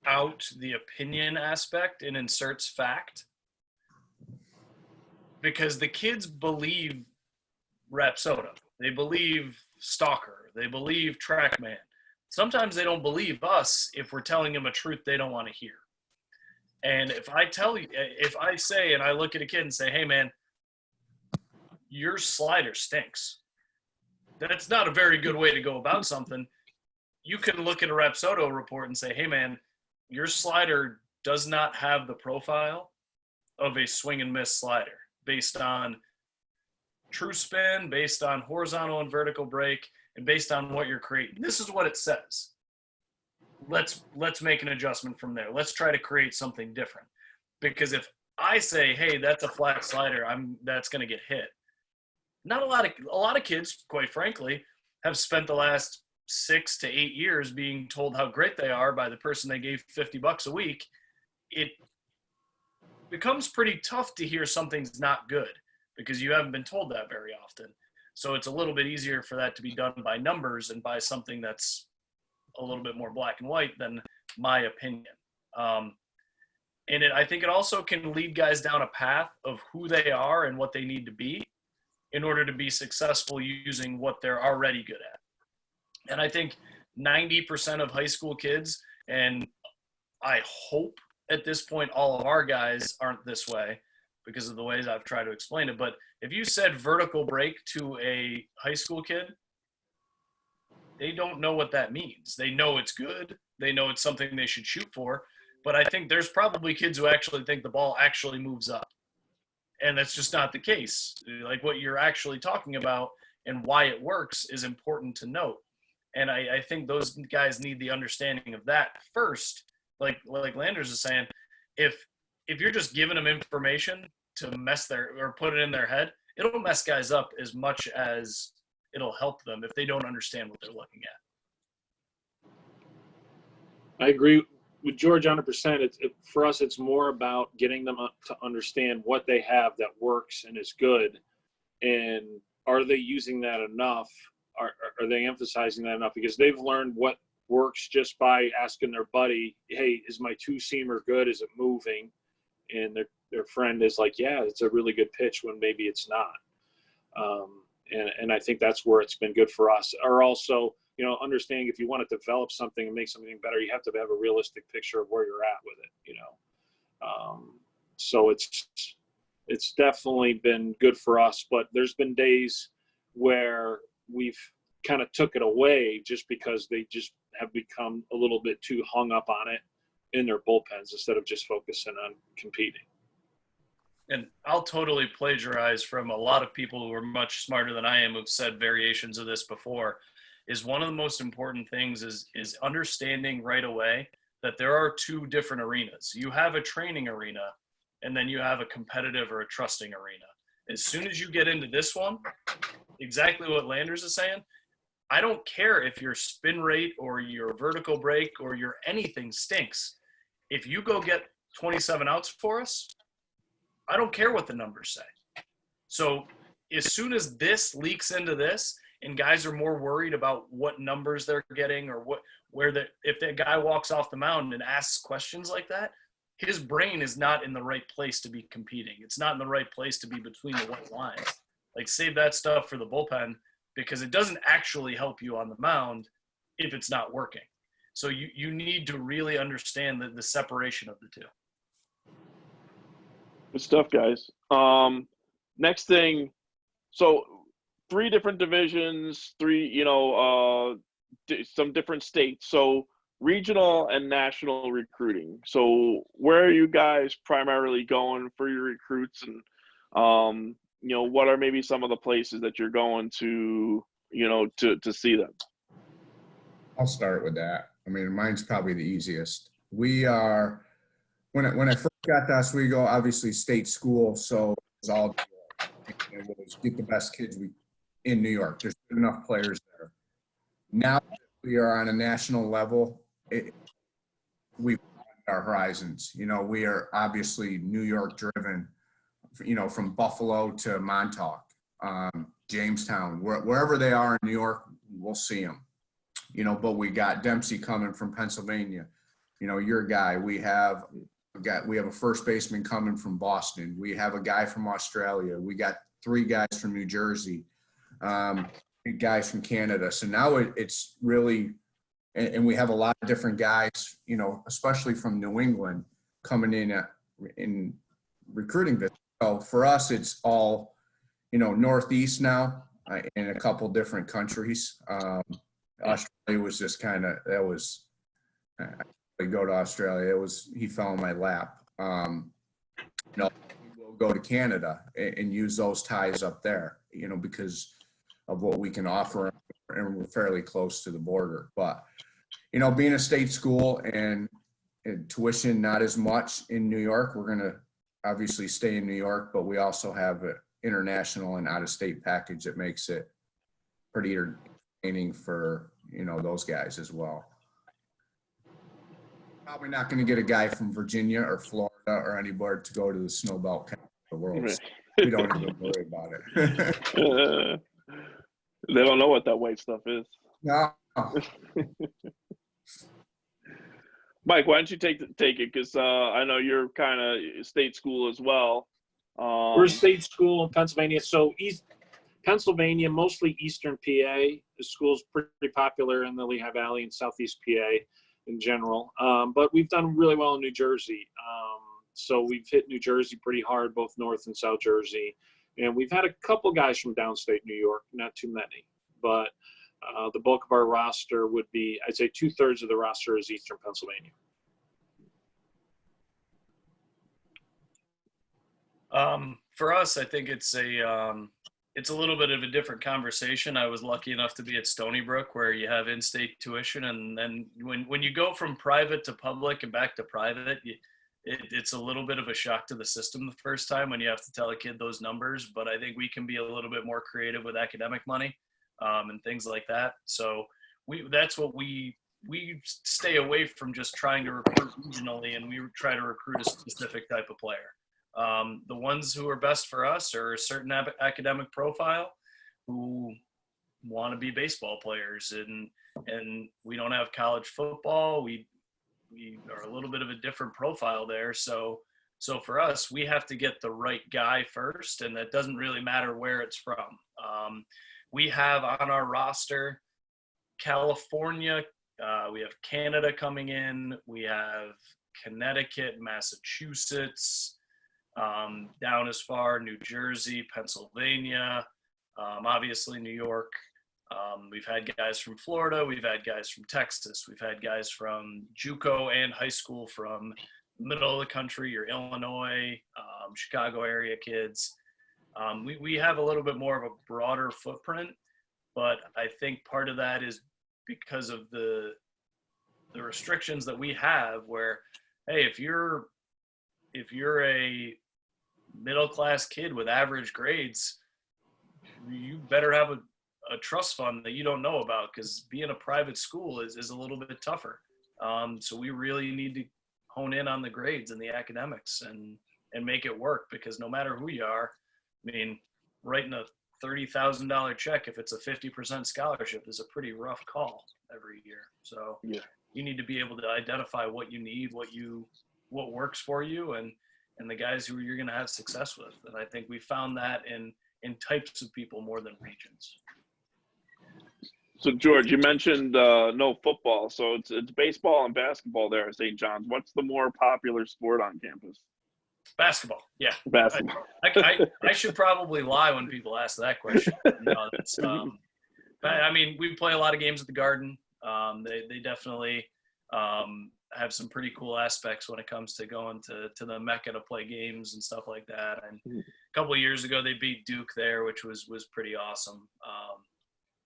out the opinion aspect and inserts fact. Because the kids believe Rapsodo. They believe Stalker. They believe TrackMan. Sometimes they don't believe us if we're telling them a truth they don't want to hear. And if I say, and I look at a kid and say, hey man, your slider stinks. That's not a very good way to go about something. You can look at a Rapsodo report and say, hey man, your slider does not have the profile of a swing and miss slider based on true spin, based on horizontal and vertical break, and based on what you're creating. This is what it says. Let's make an adjustment from there. Let's try to create something different. Because if I say, hey, that's a flat slider, that's going to get hit. Not a lot of kids, quite frankly, have spent the last 6 to 8 years being told how great they are by the person they gave $50 a week. It becomes pretty tough to hear something's not good because you haven't been told that very often. So it's a little bit easier for that to be done by numbers and by something that's a little bit more black and white than my opinion. I think it also can lead guys down a path of who they are and what they need to be in order to be successful using what they're already good at. And I think 90% of high school kids, and I hope at this point all of our guys aren't this way because of the ways I've tried to explain it, but if you said vertical break to a high school kid, they don't know what that means. They know it's good. They know it's something they should shoot for. But I think there's probably kids who actually think the ball actually moves up. And that's just not the case. Like what you're actually talking about and why it works is important to note. And I think those guys need the understanding of that first. Like Landers is saying, if you're just giving them information to mess or put it in their head, it'll mess guys up as much as it'll help them if they don't understand what they're looking at. I agree with George 100%. For us, it's more about getting them to understand what they have that works and is good, and are they using that enough? Are they emphasizing that enough? Because they've learned what works just by asking their buddy, "Hey, is my two-seamer good? Is it moving?" And their friend is like, "Yeah, it's a really good pitch," when maybe it's not. And I think that's where it's been good for us. Or also, understanding if you want to develop something and make something better, you have to have a realistic picture of where you're at with it, So it's definitely been good for us, but there's been days where we've kind of took it away just because they just have become a little bit too hung up on it in their bullpens instead of just focusing on competing. And I'll totally plagiarize from a lot of people who are much smarter than I am who've said variations of this before, is one of the most important things is understanding right away that there are two different arenas. You have a training arena, and then you have a competitive or a trusting arena. As soon as you get into this one, exactly what Landers is saying, I don't care if your spin rate or your vertical break or your anything stinks. If you go get 27 outs for us, I don't care what the numbers say. So as soon as this leaks into this and guys are more worried about what numbers they're getting or if that guy walks off the mound and asks questions like that, his brain is not in the right place to be competing. It's not in the right place to be between the white lines. Like, save that stuff for the bullpen because it doesn't actually help you on the mound if it's not working. So you need to really understand the separation of the two. Good stuff, guys. Next thing, so 3 different divisions, 3, some different states. So regional and national recruiting. So where are you guys primarily going for your recruits, and what are maybe some of the places that you're going to, to see them? I'll start with that. I mean, mine's probably the easiest. We are, when I first got to Oswego, obviously state school, so it was all it was get the best kids in New York. There's enough players there. Now that we are on a national level, we've broadened our horizons. We are obviously New York driven, from Buffalo to Montauk, Jamestown, wherever they are in New York, we'll see them. But we got Dempsey coming from Pennsylvania. Your guy. We have a first baseman coming from Boston. We have a guy from Australia. We got 3 guys from New Jersey, guys from Canada. So now it's really, and we have a lot of different guys, especially from New England coming in recruiting business. So for us, it's all, Northeast now in a couple different countries. Australia was just I go to Australia. He fell in my lap. We'll go to Canada and use those ties up there, because of what we can offer, and we're fairly close to the border. But, being a state school and tuition not as much in New York, we're going to obviously stay in New York, but we also have an international and out-of-state package that makes it pretty entertaining for, those guys as well. Probably not going to get a guy from Virginia or Florida or anywhere to go to the snow belt capital of the world. So we don't even worry about it. They don't know what that white stuff is. No. Mike, why don't you take it? Because I know you're kind of state school as well. We're a state school in Pennsylvania, so Pennsylvania, mostly Eastern PA. The school's pretty popular in the Lehigh Valley and Southeast PA in general. But we've done really well in New Jersey. So we've hit New Jersey pretty hard, both North and South Jersey. And we've had a couple guys from downstate New York, not too many. But the bulk of our roster would be, I'd say 2/3 of the roster is Eastern Pennsylvania. For us, I think it's a little bit of a different conversation. I was lucky enough to be at Stony Brook, where you have in-state tuition, and then when you go from private to public and back to private, it's a little bit of a shock to the system the first time when you have to tell a kid those numbers. But I think we can be a little bit more creative with academic money and things like that. So that's what we stay away from just trying to recruit regionally, and we try to recruit a specific type of player. The ones who are best for us are a certain academic profile who want to be baseball players, and we don't have college football. We are a little bit of a different profile there. So for us, we have to get the right guy first, and that doesn't really matter where it's from. We have on our roster California, we have Canada coming in, we have Connecticut, Massachusetts, down as far, New Jersey, Pennsylvania, obviously New York. We've had guys from Florida, we've had guys from Texas, we've had guys from JUCO and high school from the middle of the country or Illinois, Chicago area kids. We have a little bit more of a broader footprint, but I think part of that is because of the restrictions that we have where, hey, if you're a middle-class kid with average grades, you better have a trust fund that you don't know about, because being a private school is a little bit tougher. So we really need to hone in on the grades and the academics and make it work, because no matter who you are, I mean, writing a $30,000 check, if it's a 50% scholarship, is a pretty rough call every year. So yeah, you need to be able to identify what you need, what works for you, and the guys who you're going to have success with. And I think we found that in types of people more than regions. So George, you mentioned no football, so it's baseball and basketball there at St. John's. What's the more popular sport on campus? Basketball, yeah. Basketball. I should probably lie when people ask that question. I mean, we play a lot of games at the Garden. They definitely have some pretty cool aspects when it comes to going to the Mecca to play games and stuff like that. And a couple of years ago, they beat Duke there, which was pretty awesome.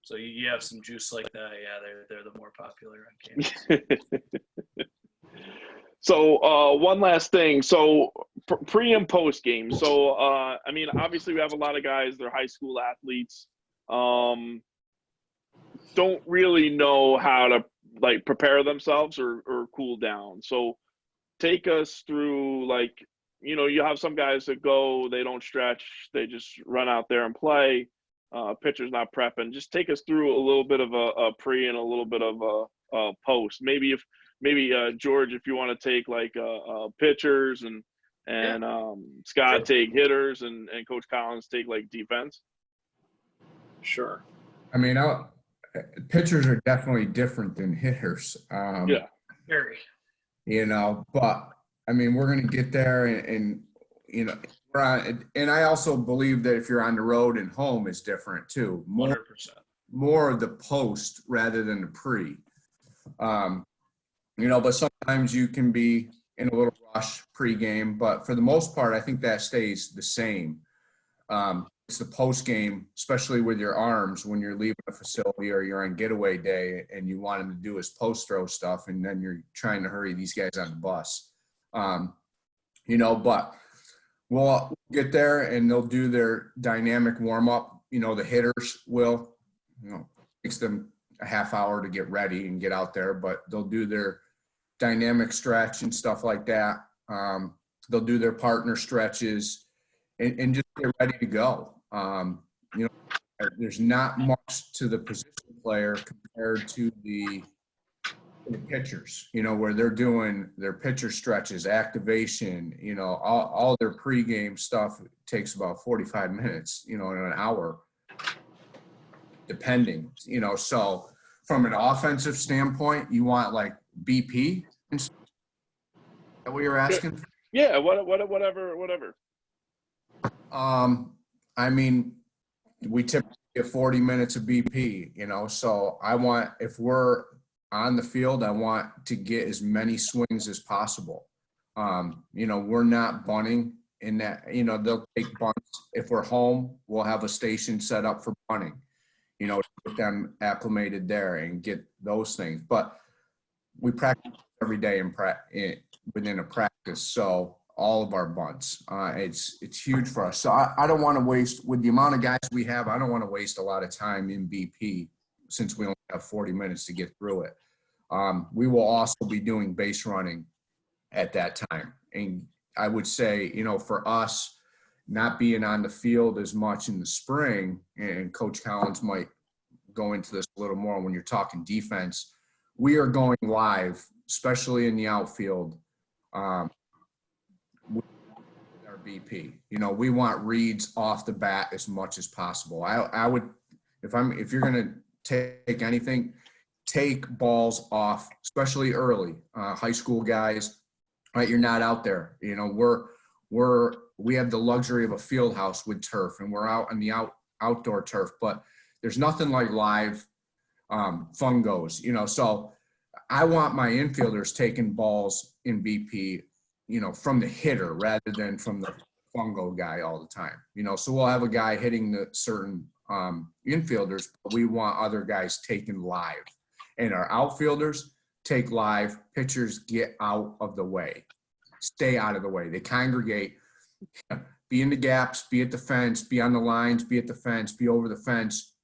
So you have some juice like that. Yeah, they're the more popular on campus. So one last thing. So pre and post game. So I mean, obviously we have a lot of guys. They're high school athletes. Don't really know how to like prepare themselves or cool down. So take us through, like, you know, you have some guys that go, they don't stretch, they just run out there and play. Pitcher's not prepping. Just take us through a little bit of a pre and a little bit of a post. Maybe George, if you want to take like pitchers and Scott take hitters and Coach Collins take like defense. Sure. I mean, pitchers are definitely different than hitters. Yeah. Very. You know, but I mean, we're going to get there and you know, and I also believe that if you're on the road and home is different too. 100%. More of the post rather than the pre. You know, but sometimes you can be in a little rush pregame, but for the most part, I think that stays the same. It's the post game, especially with your arms when you're leaving a facility or you're on getaway day and you want them to do his post throw stuff, and then you're trying to hurry these guys on the bus. You know, but we'll get there and they'll do their dynamic warm up. You know, the hitters will, you know, takes them a half hour to get ready and get out there, but they'll do their dynamic stretch and stuff like that. They'll do their partner stretches and just get ready to go. You know, there's not much to the position player compared to the the pitchers, where they're doing their pitcher stretches, activation, all their pregame stuff takes about 45 minutes, in an hour, depending, so from an offensive standpoint, you want like BP? Is that what you're asking? Yeah, whatever. I mean, we typically get 40 minutes of BP, so if we're on the field, I want to get as many swings as possible. We're not bunting in that, they'll take bunts. If we're home, we'll have a station set up for bunting, to get them acclimated there and get those things. But we practice every day within a practice. So all of our bunts, it's huge for us. So I don't want to waste, with the amount of guys we have, I don't want to waste a lot of time in BP since we only have 40 minutes to get through it. We will also be doing base running at that time. And I would say, for us, not being on the field as much in the spring, and Coach Collins might go into this a little more when you're talking defense, we are going live, especially in the outfield, with our BP. We want reads off the bat as much as possible. I would, if you're going to take anything, take balls off, especially early. High school guys, right? You're not out there. We have the luxury of a field house with turf, and we're out on the outdoor turf. But there's nothing like live fungos. So I want my infielders taking balls in BP, from the hitter rather than from the fungo guy all the time. So we'll have a guy hitting the certain infielders, but we want other guys taking live. And our outfielders take live, pitchers get out of the way, stay out of the way. They congregate, be in the gaps, be at the fence, be on the lines, be at the fence, be over the fence,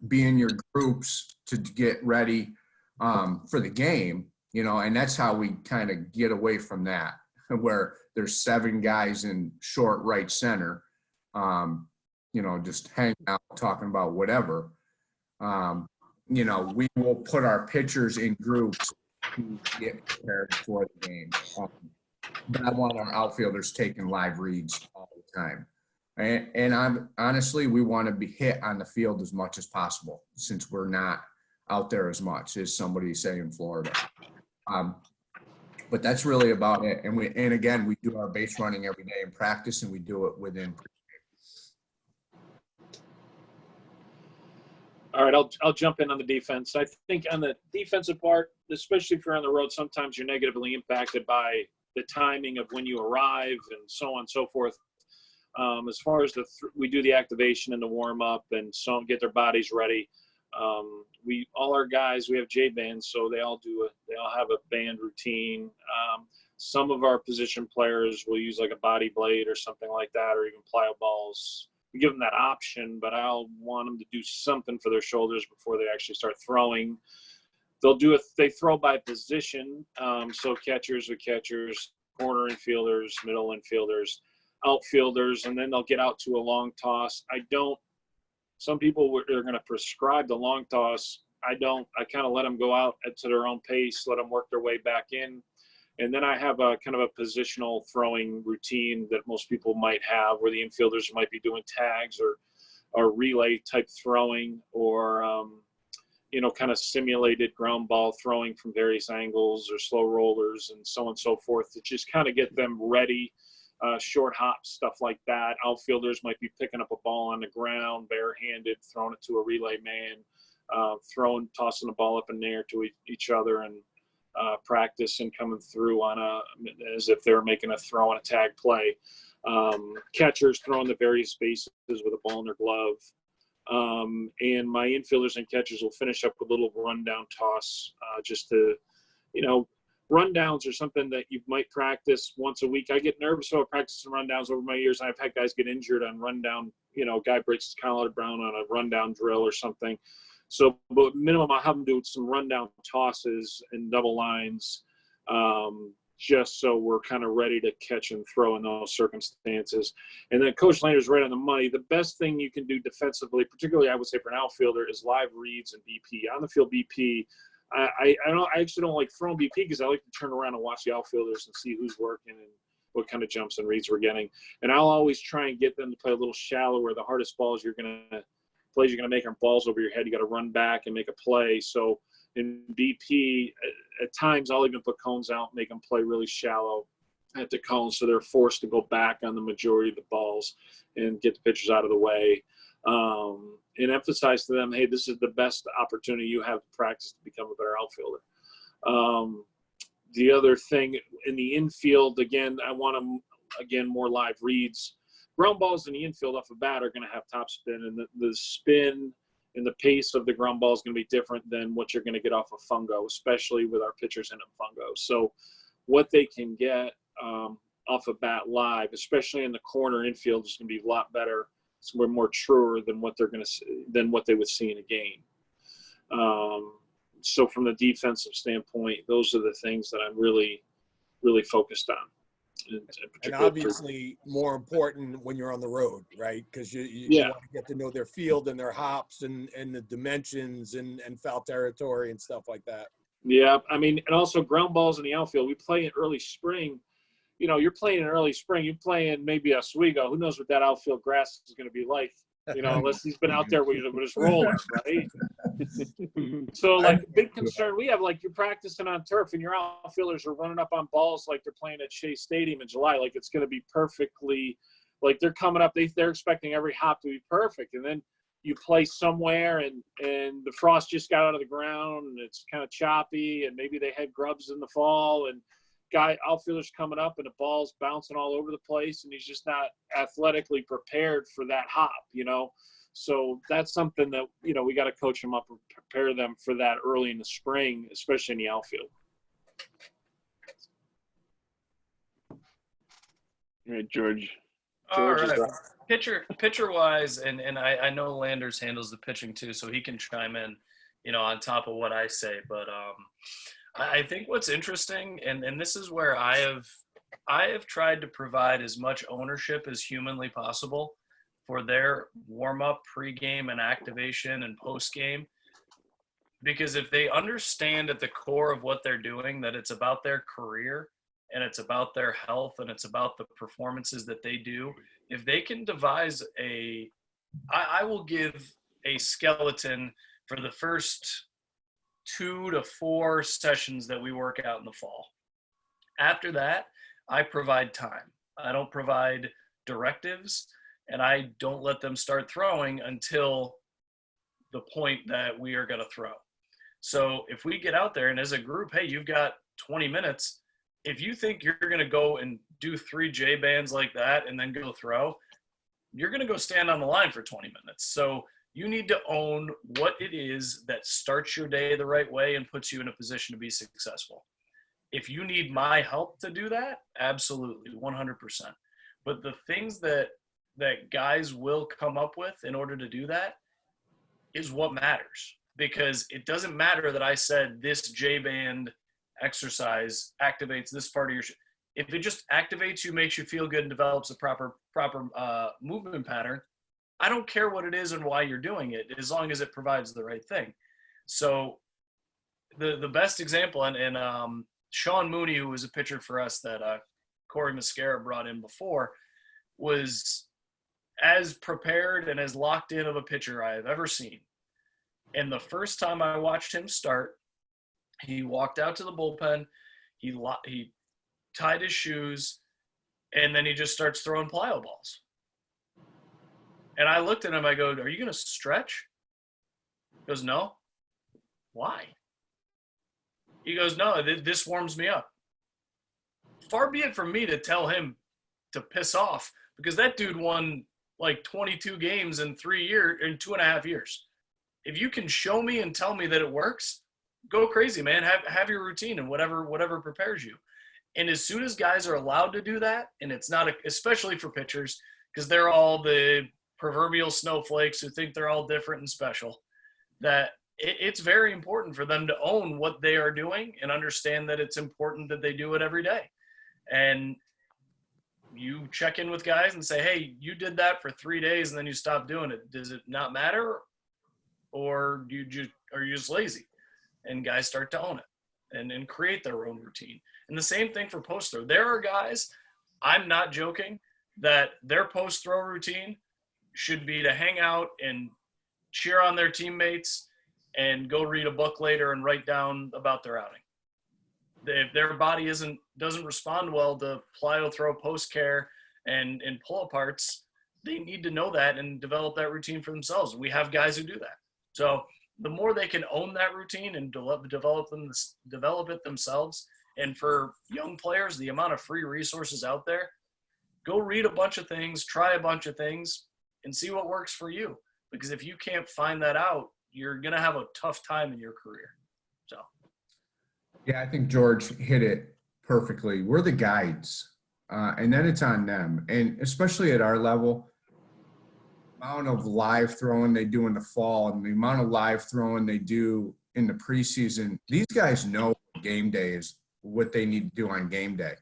be in your groups to get ready for the game, and that's how we kind of get away from that, where there's 7 guys in short right center, just hanging out, talking about whatever. We will put our pitchers in groups to get prepared for the game. But I want our outfielders taking live reads all the time. And honestly, we want to be hit on the field as much as possible, since we're not out there as much as somebody, say, in Florida. But that's really about it. And again, we do our base running every day in practice, and we do it within. All right, I'll jump in on the defense. I think on the defensive part, especially if you're on the road, sometimes you're negatively impacted by the timing of when you arrive and so on and so forth. As far as we do the activation and the warm up and so get their bodies ready. All our guys, we have J bands, so they all have a band routine. Some of our position players will use like a body blade or something like that, or even plyo balls. We give them that option, but I'll want them to do something for their shoulders before they actually start throwing. They throw by position. So catchers with catchers, corner infielders, middle infielders, outfielders, and then they'll get out to a long toss. Some people are going to prescribe the long toss. I kind of let them go out to their own pace, let them work their way back in. And then I have a kind of a positional throwing routine that most people might have, where the infielders might be doing tags or relay type throwing, or, kind of simulated ground ball throwing from various angles, or slow rollers and so on and so forth, to just kind of get them ready. Short hops, stuff like that. Outfielders might be picking up a ball on the ground, barehanded, throwing it to a relay man, tossing the ball up in the air to each other, and practice and coming through as if they were making a throw and a tag play. Catchers throwing the various bases with a ball in their glove. And my infielders and catchers will finish up with a little rundown toss, just to, rundowns are something that you might practice once a week. I get nervous about practicing rundowns over my years. I've had guys get injured on rundown, guy breaks his collarbone on a rundown drill or something. So, but minimum, I'll have them do some rundown tosses and double lines, just so we're kind of ready to catch and throw in those circumstances. And then Coach Lander's right on the money. The best thing you can do defensively, particularly I would say for an outfielder, is live reads and BP. On the field BP, I actually don't like throwing BP because I like to turn around and watch the outfielders and see who's working and what kind of jumps and reads we're getting. And I'll always try and get them to play a little shallower. The hardest plays you're going to make are balls over your head. You got to run back and make a play. So in BP, at times I'll even put cones out, make them play really shallow at the cones, so they're forced to go back on the majority of the balls and get the pitchers out of the way, and emphasize to them, hey, this is the best opportunity you have to practice to become a better outfielder. The other thing in the infield, again, I want them, more live reads. Ground balls in the infield off a bat are going to have top spin, and the spin and the pace of the ground ball is going to be different than what you're going to get off of fungo, especially with our pitchers in a fungo. So what they can get off a bat live, especially in the corner infield, is going to be a lot better. It's more truer than what they would see in a game. So from the defensive standpoint, those are the things that I'm really, really focused on. And obviously more important when you're on the road, right? Because you want to get to know their field and their hops and the dimensions and foul territory and stuff like that. Yeah, I mean, and also ground balls in the outfield. We play in early spring. You know, you're playing in early spring. You're playing maybe Oswego. Who knows what that outfield grass is going to be like? You know, unless he's been out there with his rollers, right? So, like, big concern we have, like, you're practicing on turf and your outfielders are running up on balls like they're playing at Shea Stadium in July. Like, it's going to be perfectly, like, they're coming up. They're expecting every hop to be perfect. And then you play somewhere and the frost just got out of the ground and it's kind of choppy and maybe they had grubs in the fall and outfielders coming up and the ball's bouncing all over the place and he's just not athletically prepared for that hop, you know? So that's something that, you know, we got to coach them up and prepare them for that early in the spring, especially in the outfield. All right, George. All right. Pitcher wise, and I know Landers handles the pitching too, so he can chime in, you know, on top of what I say. But I think what's interesting, and this is where I have tried to provide as much ownership as humanly possible for their warm-up, pregame, and activation and post-game. Because if they understand at the core of what they're doing that it's about their career and it's about their health and it's about the performances that they do, if they can devise I will give a skeleton for the first 2 to 4 sessions that we work out in the fall. After that, I provide time. I don't provide directives, and I don't let them start throwing until the point that we are going to throw. So if we get out there and as a group, hey, you've got 20 minutes, if you think you're going to go and do 3 J bands like that and then go throw, you're going to go stand on the line for 20 minutes. So you need to own what it is that starts your day the right way and puts you in a position to be successful. If you need my help to do that, absolutely, 100%. But the things that guys will come up with in order to do that is what matters. Because it doesn't matter that I said this J-band exercise activates this part of your if it just activates you, makes you feel good, and develops a proper movement pattern, I don't care what it is and why you're doing it, as long as it provides the right thing. So the best example, and Sean Mooney, who was a pitcher for us that Corey Mascara brought in before, was as prepared and as locked in of a pitcher I have ever seen. And the first time I watched him start, he walked out to the bullpen, he tied his shoes, and then he just starts throwing plyo balls. And I looked at him, I go, are you going to stretch? He goes, no. Why? He goes, no, this warms me up. Far be it from me to tell him to piss off, because that dude won like 22 games in 2.5 years. If you can show me and tell me that it works, go crazy, man. Have your routine and whatever prepares you. And as soon as guys are allowed to do that, and it's not, especially for pitchers, because they're all the proverbial snowflakes who think they're all different and special, that it's very important for them to own what they are doing and understand that it's important that they do it every day. And you check in with guys and say, hey, you did that for 3 days and then you stopped doing it. Does it not matter? Or are you just lazy? and guys start to own it and create their own routine. And the same thing for post throw. There are guys, I'm not joking, that their post throw routine should be to hang out and cheer on their teammates and go read a book later and write down about their outing. If their body doesn't respond well to plyo throw, post care, and pull aparts, they need to know that and develop that routine for themselves. We have guys who do that. So the more they can own that routine and develop it themselves, and for young players, the amount of free resources out there, go read a bunch of things, try a bunch of things, and see what works for you. Because if you can't find that out, you're going to have a tough time in your career. So. Yeah, I think George hit it perfectly. We're the guides, and then it's on them. And especially at our level, the amount of live throwing they do in the fall and the amount of live throwing they do in the preseason, these guys know game day is what they need to do on game day.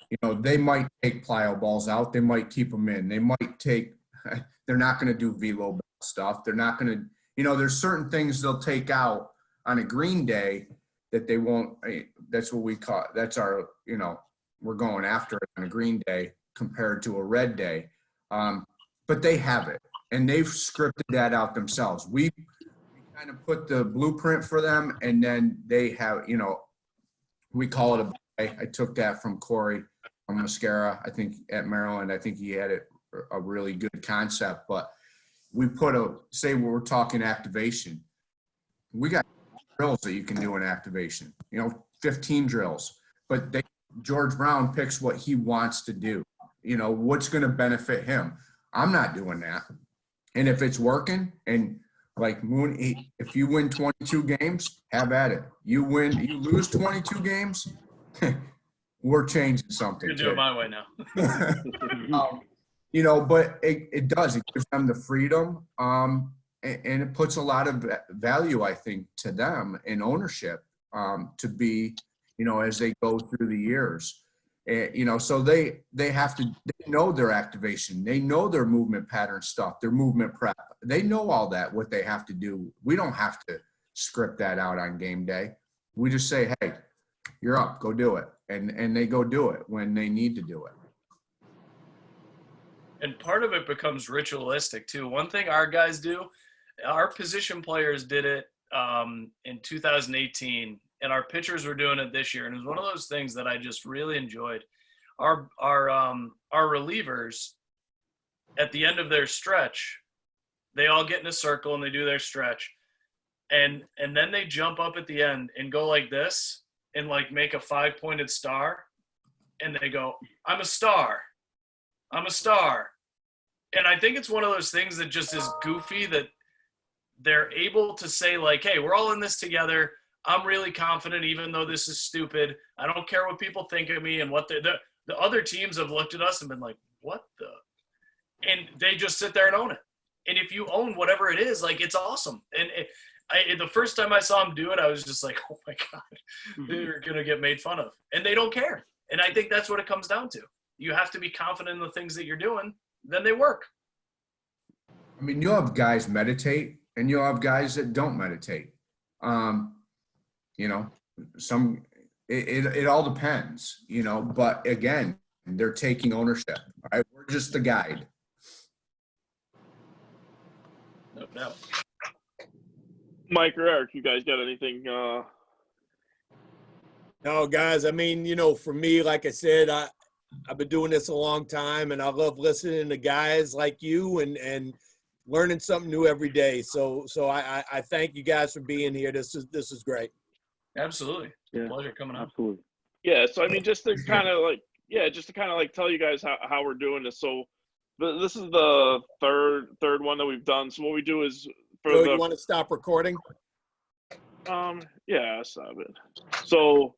You know, they might take plyo balls out. They might keep them in. They might take – they're not going to do velo stuff. They're not going to – you know, there's certain things they'll take out on a green day that they won't – that's what we call – that's our – you know, we're going after it on a green day compared to a red day. But they have it, and they've scripted that out themselves. We kind of put the blueprint for them, and then they have – you know, we call it a – I took that from Corey from Mascara, I think, at Maryland. I think he had a really good concept. But we put say we're talking activation. We got drills that you can do in activation, you know, 15 drills. But George Brown picks what he wants to do, you know, what's going to benefit him. I'm not doing that. And if it's working, and like Moon, if you win 22 games, have at it. You lose 22 games, we're changing something. You do it my way now. You know, but it does. It gives them the freedom, and it puts a lot of value, I think, to them in ownership to be, you know, as they go through the years. You know, so they know their activation. They know their movement pattern stuff, their movement prep. They know all that, what they have to do. We don't have to script that out on game day. We just say, hey, you're up, go do it. And they go do it when they need to do it. And part of it becomes ritualistic too. One thing our guys do, our position players did it in 2018, and our pitchers were doing it this year. And it was one of those things that I just really enjoyed. Our relievers, at the end of their stretch, they all get in a circle and they do their stretch. And then they jump up at the end and go like this and like make a 5-pointed star. And they go, I'm a star. I'm a star. And I think it's one of those things that just is goofy that they're able to say like, hey, we're all in this together. I'm really confident, even though this is stupid. I don't care what people think of me and what the other teams have looked at us and been like, what the? And they just sit there and own it. And if you own whatever it is, like, it's awesome. And the first time I saw them do it, I was just like, oh my God, they're going to get made fun of. And they don't care. And I think that's what it comes down to. You have to be confident in the things that you're doing, then they work. I mean, you'll have guys meditate and you'll have guys that don't meditate. You know, it all depends, you know, but again, they're taking ownership. All right, we're just the guide. No. Mike or Eric, you guys got anything? No, guys, I mean, you know, for me, like I said, I've been doing this a long time, and I love listening to guys like you and learning something new every day. So I thank you guys for being here. This is great. Absolutely. Yeah, Pleasure coming out. absolutely. Yeah, so I mean, just to kind of like tell you guys how we're doing this. So this is the third one that we've done. So what we do is You want to stop recording? Yeah, stop it. So